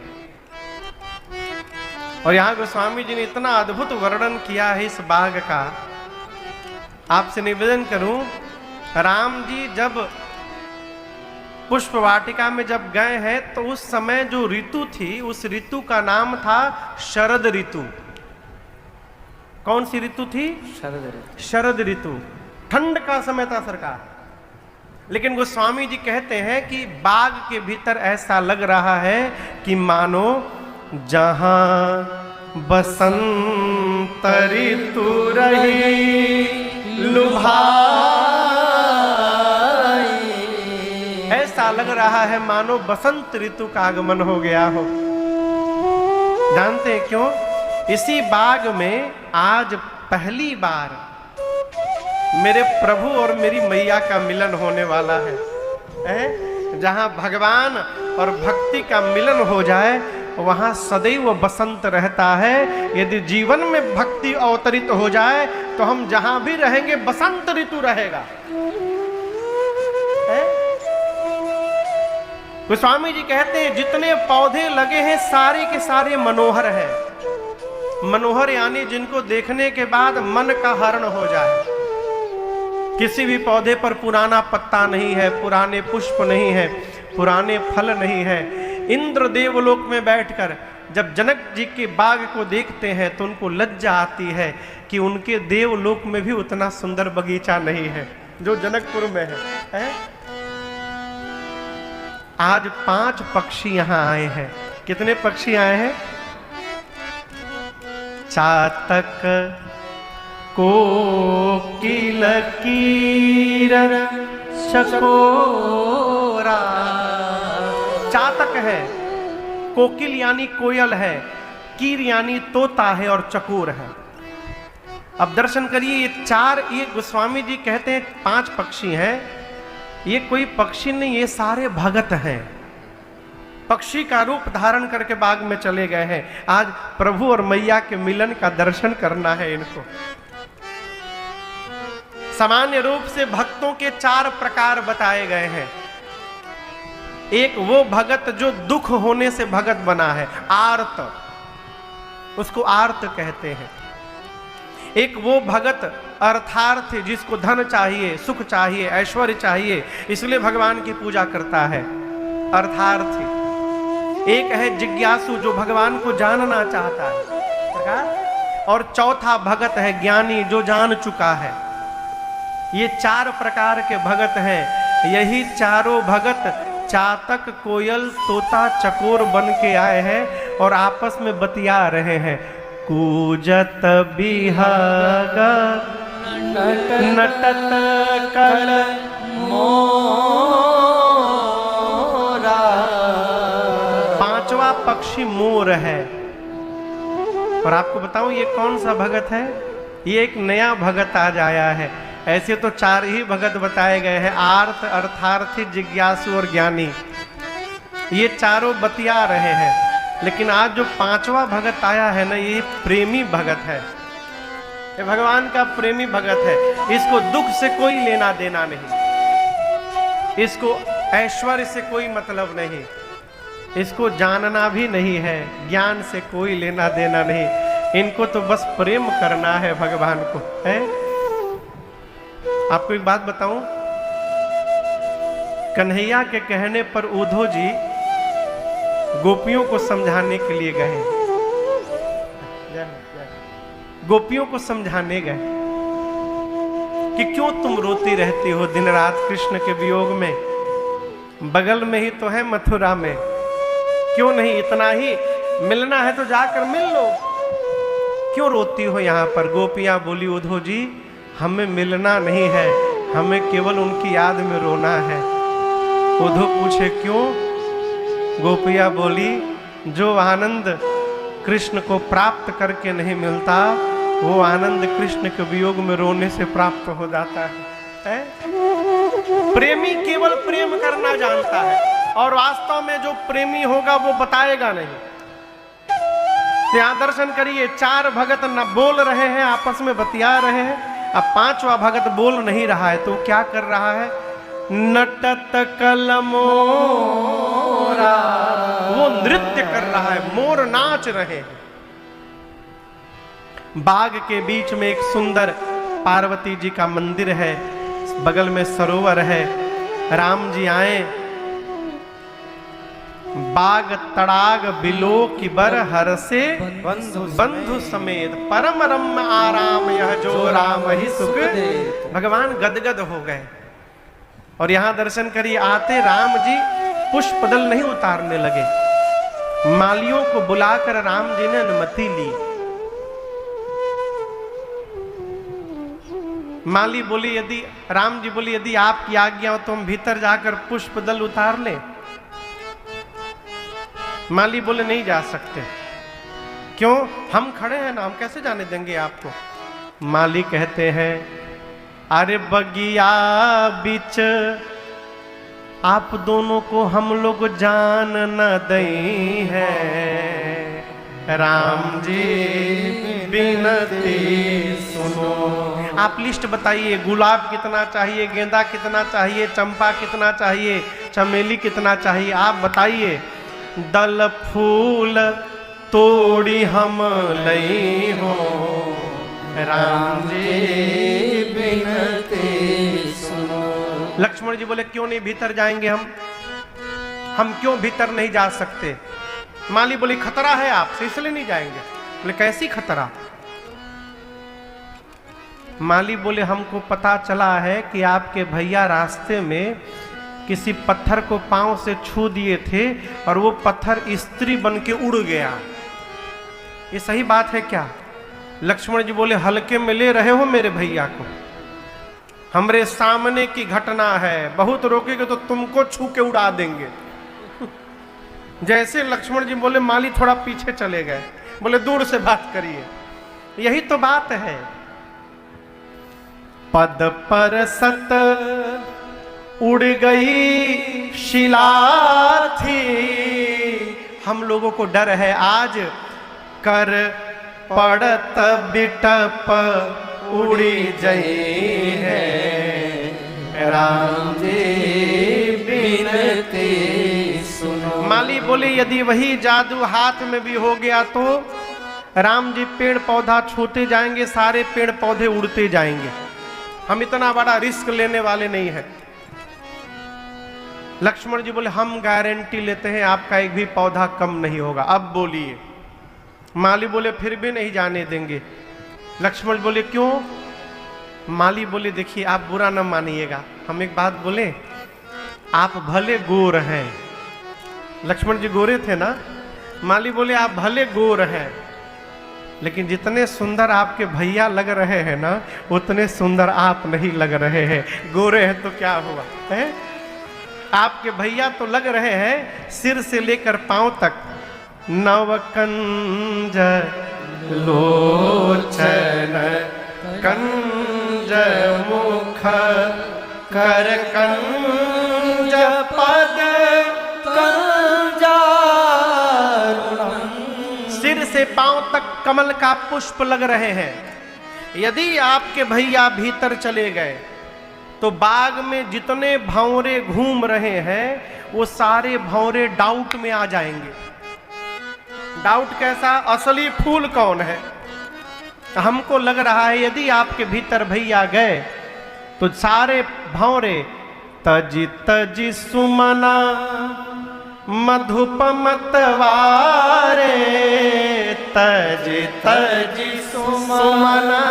और यहाँ गोस्वामी जी ने इतना अद्भुत वर्णन किया है इस बाग का। आपसे निवेदन करूं, राम जी जब पुष्प वाटिका में जब गए हैं तो उस समय जो ऋतु थी उस ऋतु का नाम था शरद ऋतु। कौन सी ऋतु थी? शरद ऋतु। शरद ऋतु, ठंड का समय था सरकार। लेकिन गोस्वामी जी कहते हैं कि बाग के भीतर ऐसा लग रहा है कि मानो जहां बसंत ऋतु रही लुभाई, ऐसा लग रहा है मानो बसंत ऋतु का आगमन हो गया हो। जानते हैं क्यों? इसी बाग में आज पहली बार मेरे प्रभु और मेरी मैया का मिलन होने वाला है, जहां भगवान और भक्ति का मिलन हो जाए वहां सदैव बसंत रहता है। यदि जीवन में भक्ति अवतरित हो जाए तो हम जहां भी रहेंगे बसंत ऋतु रहेगा। गोस्वामी जी कहते हैं जितने पौधे लगे हैं सारे के सारे मनोहर हैं। मनोहर यानी जिनको देखने के बाद मन का हरण हो जाए। किसी भी पौधे पर पुराना पत्ता नहीं है, पुराने पुष्प नहीं है, पुराने फल नहीं है। इंद्र देवलोक में बैठकर जब जनक जी के बाग को देखते हैं तो उनको लज्जा आती है कि उनके देवलोक में भी उतना सुंदर बगीचा नहीं है जो जनकपुर में है? आज 5 पक्षी यहां आए हैं। कितने पक्षी आए हैं? चातक, कोकिल, कीरर, चकोरा। चातक है, कोकिल यानी कोयल है, कीर यानी तोता है और चकोर है। अब दर्शन करिए, ये गोस्वामी जी कहते हैं 5 पक्षी हैं। ये कोई पक्षी नहीं, ये सारे भगत हैं। पक्षी का रूप धारण करके बाग में चले गए हैं। आज प्रभु और मैया के मिलन का दर्शन करना है इनको। सामान्य रूप से भक्तों के 4 प्रकार बताए गए हैं। एक वो भगत जो दुख होने से भगत बना है, आर्त, उसको आर्त कहते हैं। एक वो भगत अर्थार्थी जिसको धन चाहिए, सुख चाहिए, ऐश्वर्य चाहिए, इसलिए भगवान की पूजा करता है, अर्थार्थी। एक है जिज्ञासु जो भगवान को जानना चाहता है, और चौथा भगत है ज्ञानी जो जान चुका है। ये 4 प्रकार के भगत हैं। यही चारों भगत चातक, कोयल, तोता, चकोर बन के आए हैं और आपस में बतिया रहे हैं। कूजत बिहग नटत कल मोरा। 5वां पक्षी मोर है। और आपको बताऊं ये कौन सा भगत है? ये एक नया भगत आज आया है। ऐसे तो 4 ही भगत बताए गए हैं, आर्त, अर्थार्थी, जिज्ञासु और ज्ञानी। ये चारों बतिया रहे हैं। लेकिन आज जो 5वां भगत आया है ना, ये प्रेमी भगत है। ये भगवान का प्रेमी भगत है। इसको दुख से कोई लेना देना नहीं, इसको ऐश्वर्य से कोई मतलब नहीं, इसको जानना भी नहीं है, ज्ञान से कोई लेना देना नहीं। इनको तो बस प्रेम करना है भगवान को, है? आपको एक बात बताऊं, कन्हैया के कहने पर उद्धव जी गोपियों को समझाने के लिए गए। गोपियों को समझाने गए कि क्यों तुम रोती रहती हो दिन रात कृष्ण के वियोग में? बगल में ही तो है मथुरा में, क्यों नहीं? इतना ही मिलना है तो जाकर मिल लो, क्यों रोती हो यहाँ पर? गोपियां बोली, उद्धव जी हमें मिलना नहीं है, हमें केवल उनकी याद में रोना है। उद्धव पूछे क्यों? गोपिया बोली, जो आनंद कृष्ण को प्राप्त करके नहीं मिलता, वो आनंद कृष्ण के वियोग में रोने से प्राप्त हो जाता है? प्रेमी केवल प्रेम करना जानता है, और वास्तव में जो प्रेमी होगा वो बताएगा नहीं। यहाँ दर्शन करिए, 4 भगत न बोल रहे हैं, आपस में बतिया रहे हैं। अब 5वां भगत बोल नहीं रहा है तो क्या कर रहा है? नटत कल मोरा, वो नृत्य कर रहा है, मोर नाच रहे हैं। बाग के बीच में एक सुंदर पार्वती जी का मंदिर है, बगल में सरोवर है। राम जी आए, बाग तड़ाग बिलो की बर हर से बंधु समेत, परम रम्य आराम यह जो राम ही सुख। भगवान गदगद हो गए। और यहां दर्शन करिए, आते राम जी पुष्प दल नहीं उतारने लगे, मालियों को बुलाकर राम जी ने अनुमति ली। माली बोली, यदि राम जी बोली यदि आपकी आज्ञा हो तो हम भीतर जाकर पुष्प दल उतार लें। माली बोले नहीं जा सकते। क्यों? हम खड़े हैं ना, हम कैसे जाने देंगे आपको? माली कहते हैं, अरे बगिया बिच आप दोनों को हम लोग जान न दई है, राम जी बिनती सुनो। आप लिस्ट बताइए, गुलाब कितना चाहिए, गेंदा कितना चाहिए, चंपा कितना चाहिए, चमेली कितना चाहिए, आप बताइए। दल फूल तोड़ी हम लई हो, राम जी बिनती सुनो। लक्ष्मण जी बोले क्यों नहीं भीतर जाएंगे हम क्यों भीतर नहीं जा सकते? माली बोली खतरा है आपसे इसलिए नहीं जाएंगे। बोले कैसी खतरा? माली बोले हमको पता चला है कि आपके भैया रास्ते में किसी पत्थर को पांव से छू दिए थे और वो पत्थर स्त्री बन के उड़ गया। ये सही बात है क्या? लक्ष्मण जी बोले हल्के में ले रहे हो मेरे भैया को, हमरे सामने की घटना है, बहुत रोकेगे तो तुमको छू के उड़ा देंगे। जैसे लक्ष्मण जी बोले माली थोड़ा पीछे चले गए, बोले दूर से बात करिए। यही तो बात है। पद पर सत उड़ गई शिला थी, हम लोगों को डर है आज कर पड़त बिटप उड़ी जई है, राम जी बिनती सुनो। माली बोले यदि वही जादू हाथ में भी हो गया तो राम जी पेड़ पौधा छूते जाएंगे, सारे पेड़ पौधे उड़ते जाएंगे, हम इतना बड़ा रिस्क लेने वाले नहीं हैं। लक्ष्मण जी बोले हम गारंटी लेते हैं आपका एक भी पौधा कम नहीं होगा। अब बोलिए। माली बोले फिर भी नहीं जाने देंगे। लक्ष्मण बोले क्यों? माली बोले देखिए आप बुरा न मानिएगा, हम एक बात बोले, आप भले गोर हैं। लक्ष्मण जी गोरे थे ना। माली बोले आप भले गोर हैं, लेकिन जितने सुंदर आपके भैया लग रहे हैं ना उतने सुंदर आप नहीं लग रहे हैं। गोरे हैं तो क्या हुआ है? आपके भैया तो लग रहे हैं सिर से लेकर पांव तक नवकंज लोचन कंज मुख कर कंज पद कंजारुणम। सिर से पांव तक कमल का पुष्प लग रहे हैं। यदि आपके भैया भीतर चले गए तो बाग में जितने भंवरे घूम रहे हैं वो सारे भंवरे डाउट में आ जाएंगे। डाउट कैसा? असली फूल कौन है? हमको लग रहा है यदि आपके भीतर भैया गए तो सारे भंवरे तजी तजी सुमना मधुपमत वारे, तजी तजी सुमना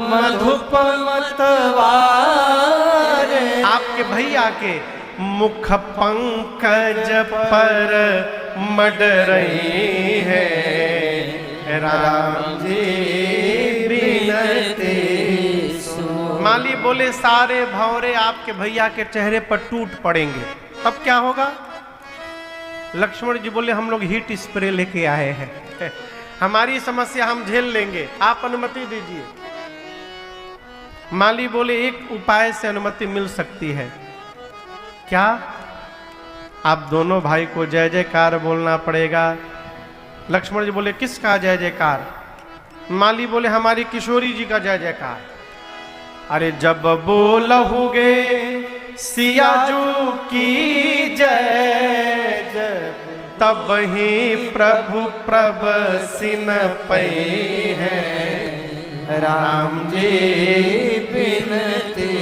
मधुपमत वारे। आपके भैया के मुख पंकज पर मड रही है, राम जी बिनती सुनो। माली बोले सारे भंवरे आपके भैया के चेहरे पर टूट पड़ेंगे, तब क्या होगा? लक्ष्मण जी बोले हम लोग हीट स्प्रे लेके आए हैं, हमारी समस्या हम झेल लेंगे, आप अनुमति दीजिए। माली बोले एक उपाय से अनुमति मिल सकती है। क्या? आप दोनों भाई को जय जयकार बोलना पड़ेगा। लक्ष्मण जी बोले किसका जय जयकार? माली बोले हमारी किशोरी जी का जय जयकार। अरे जब बोलहुगे सियाजू की जय जय, तब ही प्रभु प्रभ सिन पै है, राम जी बिनती।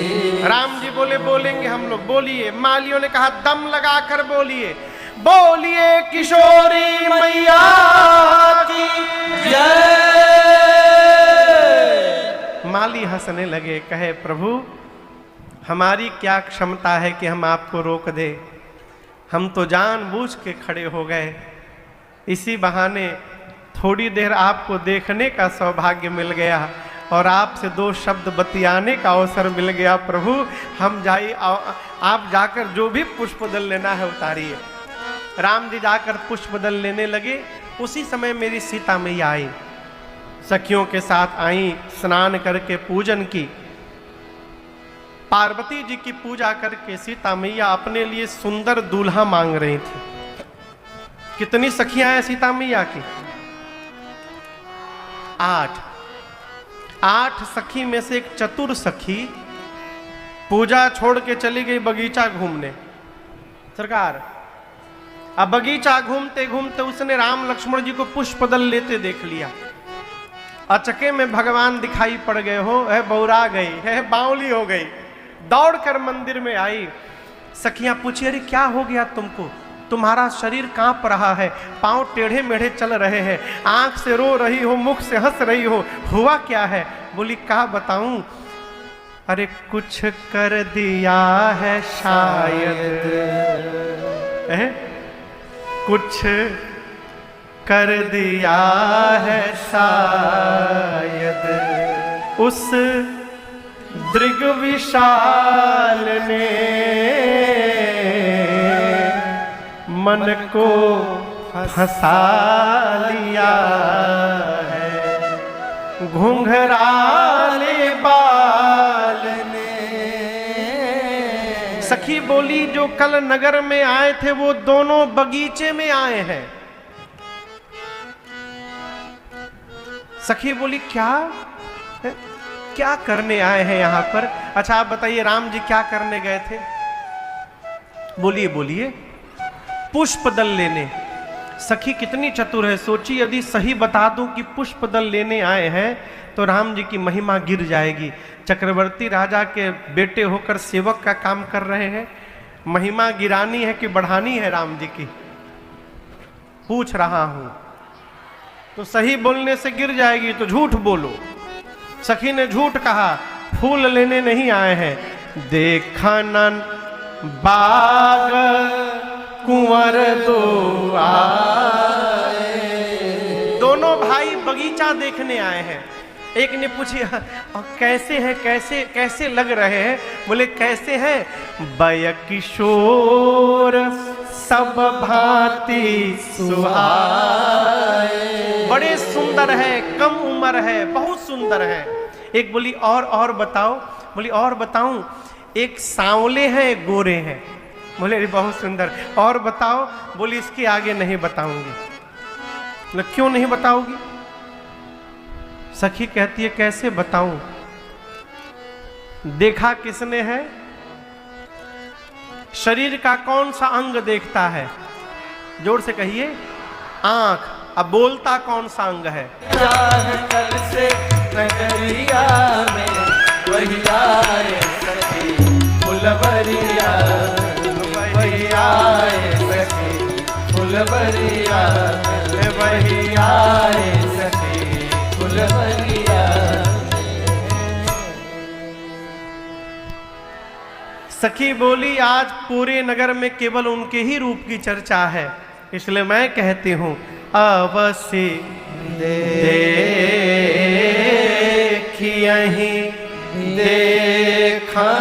राम जी बोले बोलेंगे हम लोग। बोलिए। मालियों ने कहा दम लगाकर बोलिए, बोलिए किशोरी मैया की जय। माली हंसने लगे, कहे प्रभु हमारी क्या क्षमता है कि हम आपको रोक दे, हम तो जानबूझ के खड़े हो गए, इसी बहाने थोड़ी देर आपको देखने का सौभाग्य मिल गया और आपसे दो शब्द बतियाने का अवसर मिल गया। प्रभु हम जाइए, आप जाकर जो भी पुष्प दल लेना है उतारिए। राम जी जाकर पुष्प दल लेने लगे। उसी समय मेरी सीता मैया आई, सखियों के साथ आई, स्नान करके पूजन की। पार्वती जी की पूजा करके सीता मैया अपने लिए सुंदर दूल्हा मांग रही थी। कितनी सखियां हैं सीता मैया की? 8 सखी में से एक चतुर सखी पूजा छोड़ के चली गई बगीचा घूमने। सरकार, अब बगीचा घूमते घूमते उसने राम लक्ष्मण जी को पुष्पदल लेते देख लिया। अचके में भगवान दिखाई पड़ गए हो, है बौरा गई है, बावली हो गई, दौड़कर मंदिर में आई। सखियां पूछी अरे क्या हो गया तुमको? तुम्हारा शरीर कांप रहा है, पांव टेढ़े मेढ़े चल रहे हैं, आंख से रो रही हो, मुख से हंस रही हो, हुआ क्या है? बोली क्या बताऊं, अरे कुछ कर दिया है शायद, कुछ कर दिया है शायद उस दृग विशाल ने मन को फंसा लिया है, घुंघराले बाल ने। सखी बोली जो कल नगर में आए थे वो दोनों बगीचे में आए हैं। सखी बोली क्या करने आए हैं यहां पर? अच्छा आप बताइए राम जी क्या करने गए थे? बोलिए बोलिए। पुष्प दल लेने। सखी कितनी चतुर है, सोची यदि सही बता दूं कि पुष्प दल लेने आए हैं तो राम जी की महिमा गिर जाएगी। चक्रवर्ती राजा के बेटे होकर सेवक का काम कर रहे हैं, महिमा गिरानी है कि बढ़ानी है राम जी की? पूछ रहा हूं। तो सही बोलने से गिर जाएगी तो झूठ बोलो। सखी ने झूठ कहा, फूल लेने नहीं आए हैं, देखा नन बाग कुंवर दो आए। दोनों भाई बगीचा देखने आए हैं। एक ने पूछी कैसे हैं, कैसे लग रहे हैं? बोले कैसे हैं? बय किशोर सब भांति सुहाए। बड़े सुंदर है, कम उम्र है, बहुत सुंदर है। एक बोली और बताओ। बोली और बताऊं? एक सांवले हैं, एक गोरे हैं। बोले अरे बहुत सुंदर। और बताओ? बोली इसके आगे नहीं बताऊंगी। बोले क्यों नहीं बताओगी? सखी कहती है कैसे बताऊं? देखा किसने है? शरीर का कौन सा अंग देखता है? जोर से कहिए। आंख। अब बोलता कौन सा अंग है? कल से नगरिया में वही आए सखी फुलवरिया, वही आए सखी फुलवरिया, वही आए सखी फुलवरिया। सखी बोली आज पूरे नगर में केवल उनके ही रूप की चर्चा है, इसलिए मैं कहती हूं अवश्य देखियहि देखा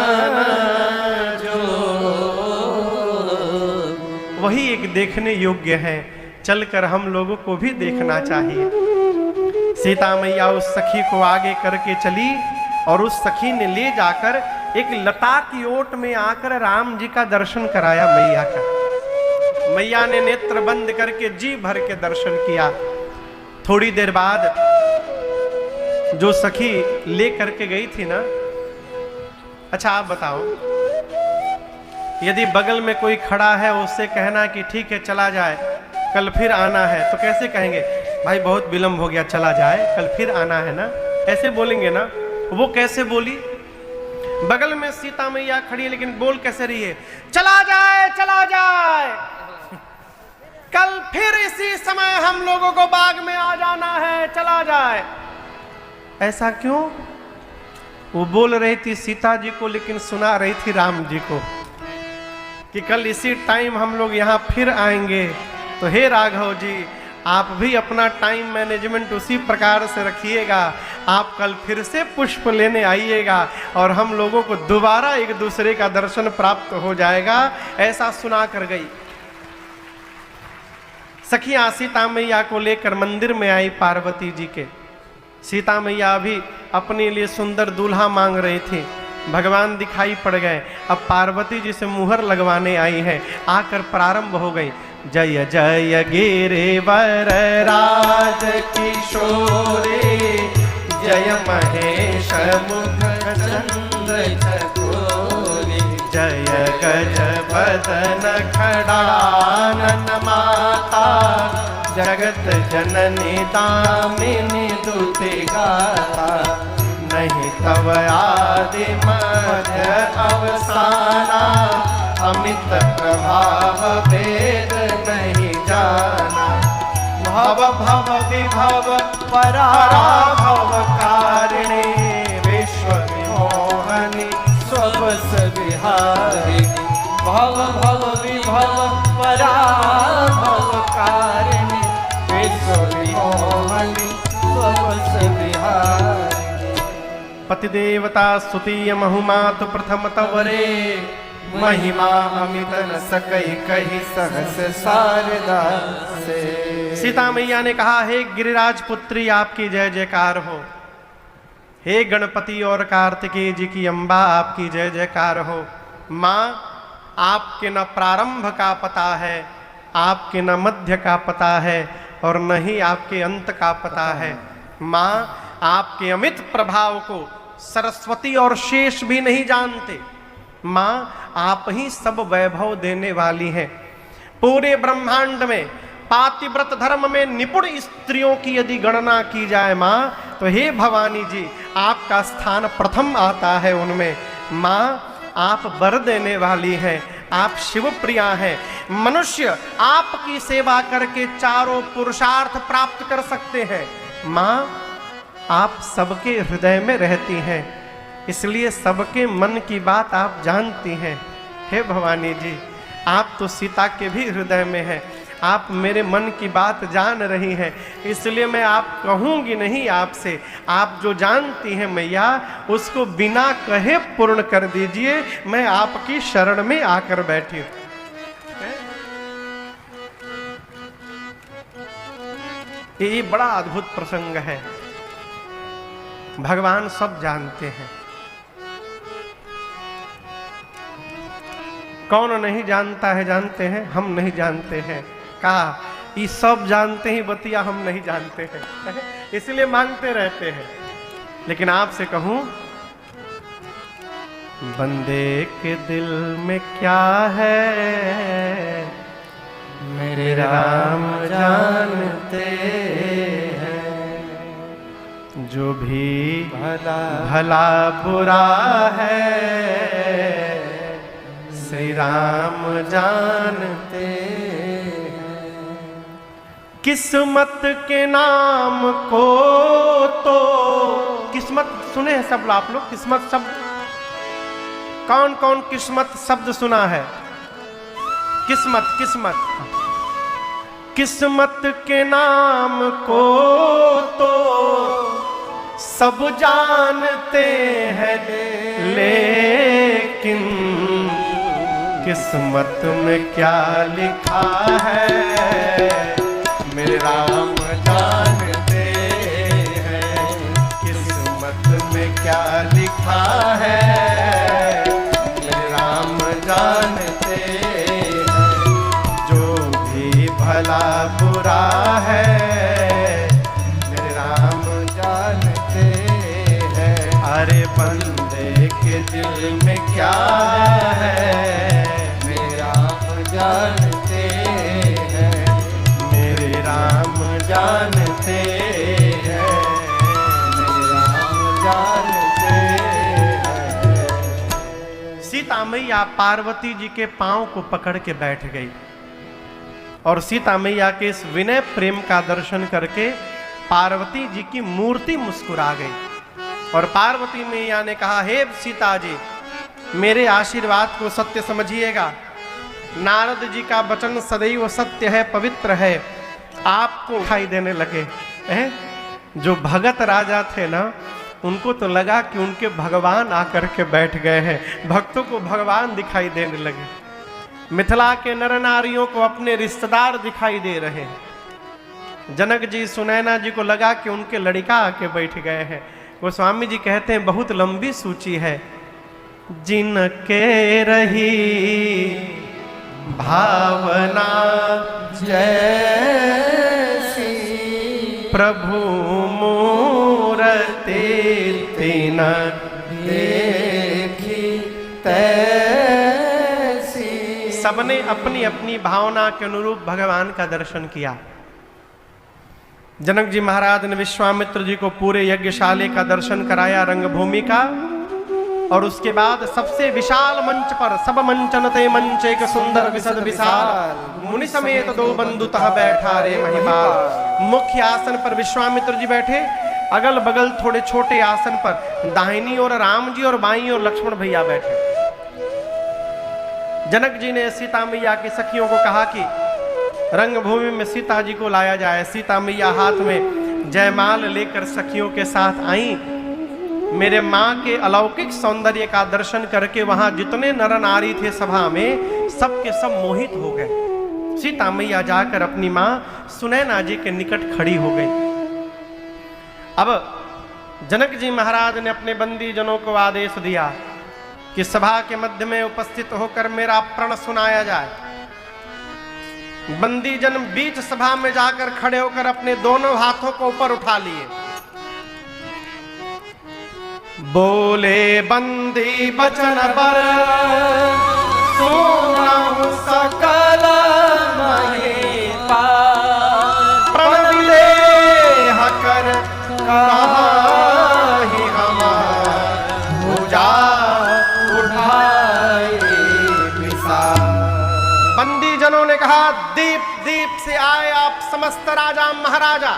जो। वही एक देखने योग्य है, चलकर हम लोगों को भी देखना चाहिए। सीता मैया उस सखी को आगे करके चली और उस सखी ने ले जाकर एक लता की ओट में आकर राम जी का दर्शन कराया मैया का। मैया ने नेत्र बंद करके जी भर के दर्शन किया। थोड़ी देर बाद जो सखी ले करके गई थी ना, अच्छा आप बताओ यदि बगल में कोई खड़ा है उससे कहना कि ठीक है चला जाए, कल फिर आना है, तो कैसे कहेंगे? भाई बहुत विलंब हो गया, चला जाए, कल फिर आना है ना, ऐसे बोलेंगे ना। वो कैसे बोली? बगल में सीता मैया खड़ी है लेकिन बोल कैसे रही है? चला जाए, चला जाए, कल फिर इसी समय हम लोगों को बाग में आ जाना है, चला जाए। ऐसा क्यों? वो बोल रही थी सीता जी को लेकिन सुना रही थी राम जी को कि कल इसी टाइम हम लोग यहाँ फिर आएंगे। तो हे राघव जी, आप भी अपना टाइम मैनेजमेंट उसी प्रकार से रखिएगा। आप कल फिर से पुष्प लेने आइएगा और हम लोगों को दोबारा एक दूसरे का दर्शन प्राप्त हो जाएगा, ऐसा सुना कर गई। सखियां सीता मैया को लेकर मंदिर में आई पार्वती जी के। सीता मैया भी अपने लिए सुंदर दूल्हा मांग रही थी, भगवान दिखाई पड़ गए। अब पार्वती जी से मुहर लगवाने आई है, आकर प्रारंभ हो गई। जय जय गिरिवर राज किशोरे, जय महेश मुख चंद्र चकोरे, जय गज बदन खड़ानन माता, जगत जननी दामिनी दुति गाता, नहीं तव आदि मध्य अवसाना, अमित प्रभाव वेद विभव पराभव कारिणी विश्व विमोहनी स्वबस विहारिणी भव भव विभव पराभव कारिणी विश्व विमोहनी स्वबस विहारिणी। पतिदेवता स्तुतीय बहुमात प्रथम तवरे महिमा अमित न सकई कही सहस शारदा से। सीता मैया ने कहा, हे गिरिराज पुत्री आपकी जय जयकार हो, हे गणपति और कार्तिकेय जी की अम्बा आपकी जय जयकार हो। माँ, आपके न प्रारंभ का पता है, आपके न मध्य का पता है और न ही आपके अंत का पता है। माँ, आपके अमित प्रभाव को सरस्वती और शेष भी नहीं जानते। माँ, आप ही सब वैभव देने वाली हैं। पूरे ब्रह्मांड में पातिव्रत धर्म में निपुण स्त्रियों की यदि गणना की जाए माँ, तो हे भवानी जी, आपका स्थान प्रथम आता है उनमें। माँ, आप वर देने वाली हैं, आप शिव प्रिया हैं। मनुष्य आपकी सेवा करके चारों पुरुषार्थ प्राप्त कर सकते हैं। माँ, आप सबके हृदय में रहती हैं, इसलिए सबके मन की बात आप जानती हैं। हे भवानी जी, आप तो सीता के भी हृदय में हैं, आप मेरे मन की बात जान रही हैं, इसलिए मैं आप कहूँगी नहीं आपसे। आप जो जानती हैं मैया, उसको बिना कहे पूर्ण कर दीजिए। मैं आपकी शरण में आकर बैठी हूँ। ये बड़ा अद्भुत प्रसंग है। भगवान सब जानते हैं। कौन नहीं जानता है? जानते हैं, हम नहीं जानते हैं। कहा, ये सब जानते ही बतिया हम नहीं जानते हैं, इसलिए मांगते रहते हैं। लेकिन आपसे कहूं, बंदे के दिल में क्या है मेरे राम जानते हैं, जो भी भला भला बुरा है श्री राम जानते हैं। किस्मत के नाम को तो, किस्मत सुने हैं सब आप लोग? किस्मत शब्द, कौन कौन किस्मत शब्द सुना है? किस्मत, किस्मत, किस्मत के नाम को तो सब जानते हैं, लेकिन किस्मत में क्या लिखा है मेरे राम जानते हैं। किस्मत में क्या लिखा है मेरे राम जानते हैं। जो भी भला बुरा है मेरे राम जानते हैं। अरे बंदे के दिल में क्या है जानते हैं, मेरे राम जानते हैं, मेरे राम जानते हैं। सीता मैया पार्वती जी के पांव को पकड़ के बैठ गई और सीता मैया के इस विनय प्रेम का दर्शन करके पार्वती जी की मूर्ति मुस्कुरा गई। और पार्वती मैया ने कहा, हे सीता जी, मेरे आशीर्वाद को सत्य समझिएगा। नारद जी का वचन सदैव सत्य है, पवित्र है। आपको दिखाई देने लगे हैं। जो भगत राजा थे ना, उनको तो लगा कि उनके भगवान आकर के बैठ गए हैं। भक्तों को भगवान दिखाई देने लगे। मिथिला के नर नारियों को अपने रिश्तेदार दिखाई दे रहे हैं। जनक जी, सुनैना जी को लगा कि उनके लड़का आके बैठ गए हैं। गोस्वामी जी कहते हैं, बहुत लंबी सूची है। जिनके रही भावना जैसी प्रभु मूरति तीन देखी तैसी। सबने अपनी अपनी भावना के अनुरूप भगवान का दर्शन किया। जनक जी महाराज ने विश्वामित्र जी को पूरे यज्ञशाले का दर्शन कराया, रंगभूमि का। और उसके बाद सबसे विशाल मंच पर सब मंचन ते मंच एक सुंदर विशद विशाल मुनि समेत दो बंधु तह बैठा रे महिपाल। मुख्य आसन पर विश्वामित्र जी बैठे, अगल बगल थोड़े छोटे आसन पर दाहिनी ओर राम जी और बाईं ओर लक्ष्मण भैया बैठे। जनक जी ने सीता मैया की सखियों को कहा कि रंगभूमि में सीता जी को लाया जाए। सीता मैया हाथ में जयमाल लेकर सखियों के साथ आई। मेरे माँ के अलौकिक सौंदर्य का दर्शन करके वहां जितने नर नारी थे सभा में, सबके सब मोहित हो गए। सीता मैया जाकर अपनी माँ सुनैना जी के निकट खड़ी हो गई। अब जनक जी महाराज ने अपने बंदी जनों को आदेश दिया कि सभा के मध्य में उपस्थित होकर मेरा प्रण सुनाया जाए। बंदी जन बीच सभा में जाकर खड़े होकर अपने दोनों हाथों को ऊपर उठा लिए। बोले बंदी बचन पर सुनहु सकल महिपाल, प्रण विदेह कर काहि हमार भुजा उठाए विशाल। बंदी जनों ने कहा, दीप दीप से आए आप समस्त राजा महाराजा,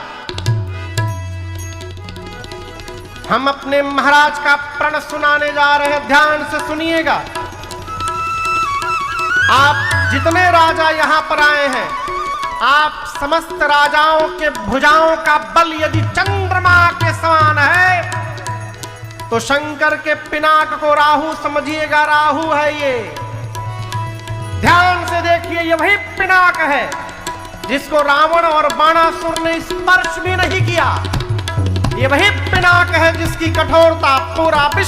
हम अपने महाराज का प्रण सुनाने जा रहे हैं, ध्यान से सुनिएगा। आप जितने राजा यहां पर आए हैं, आप समस्त राजाओं के भुजाओं का बल यदि चंद्रमा के समान है तो शंकर के पिनाक को राहु समझिएगा, राहु है ये। ध्यान से देखिए, ये वही पिनाक है जिसको रावण और बाणासुर ने स्पर्श भी नहीं किया। ये वही पिनाक है जिसकी कठोरता पूरा विश्व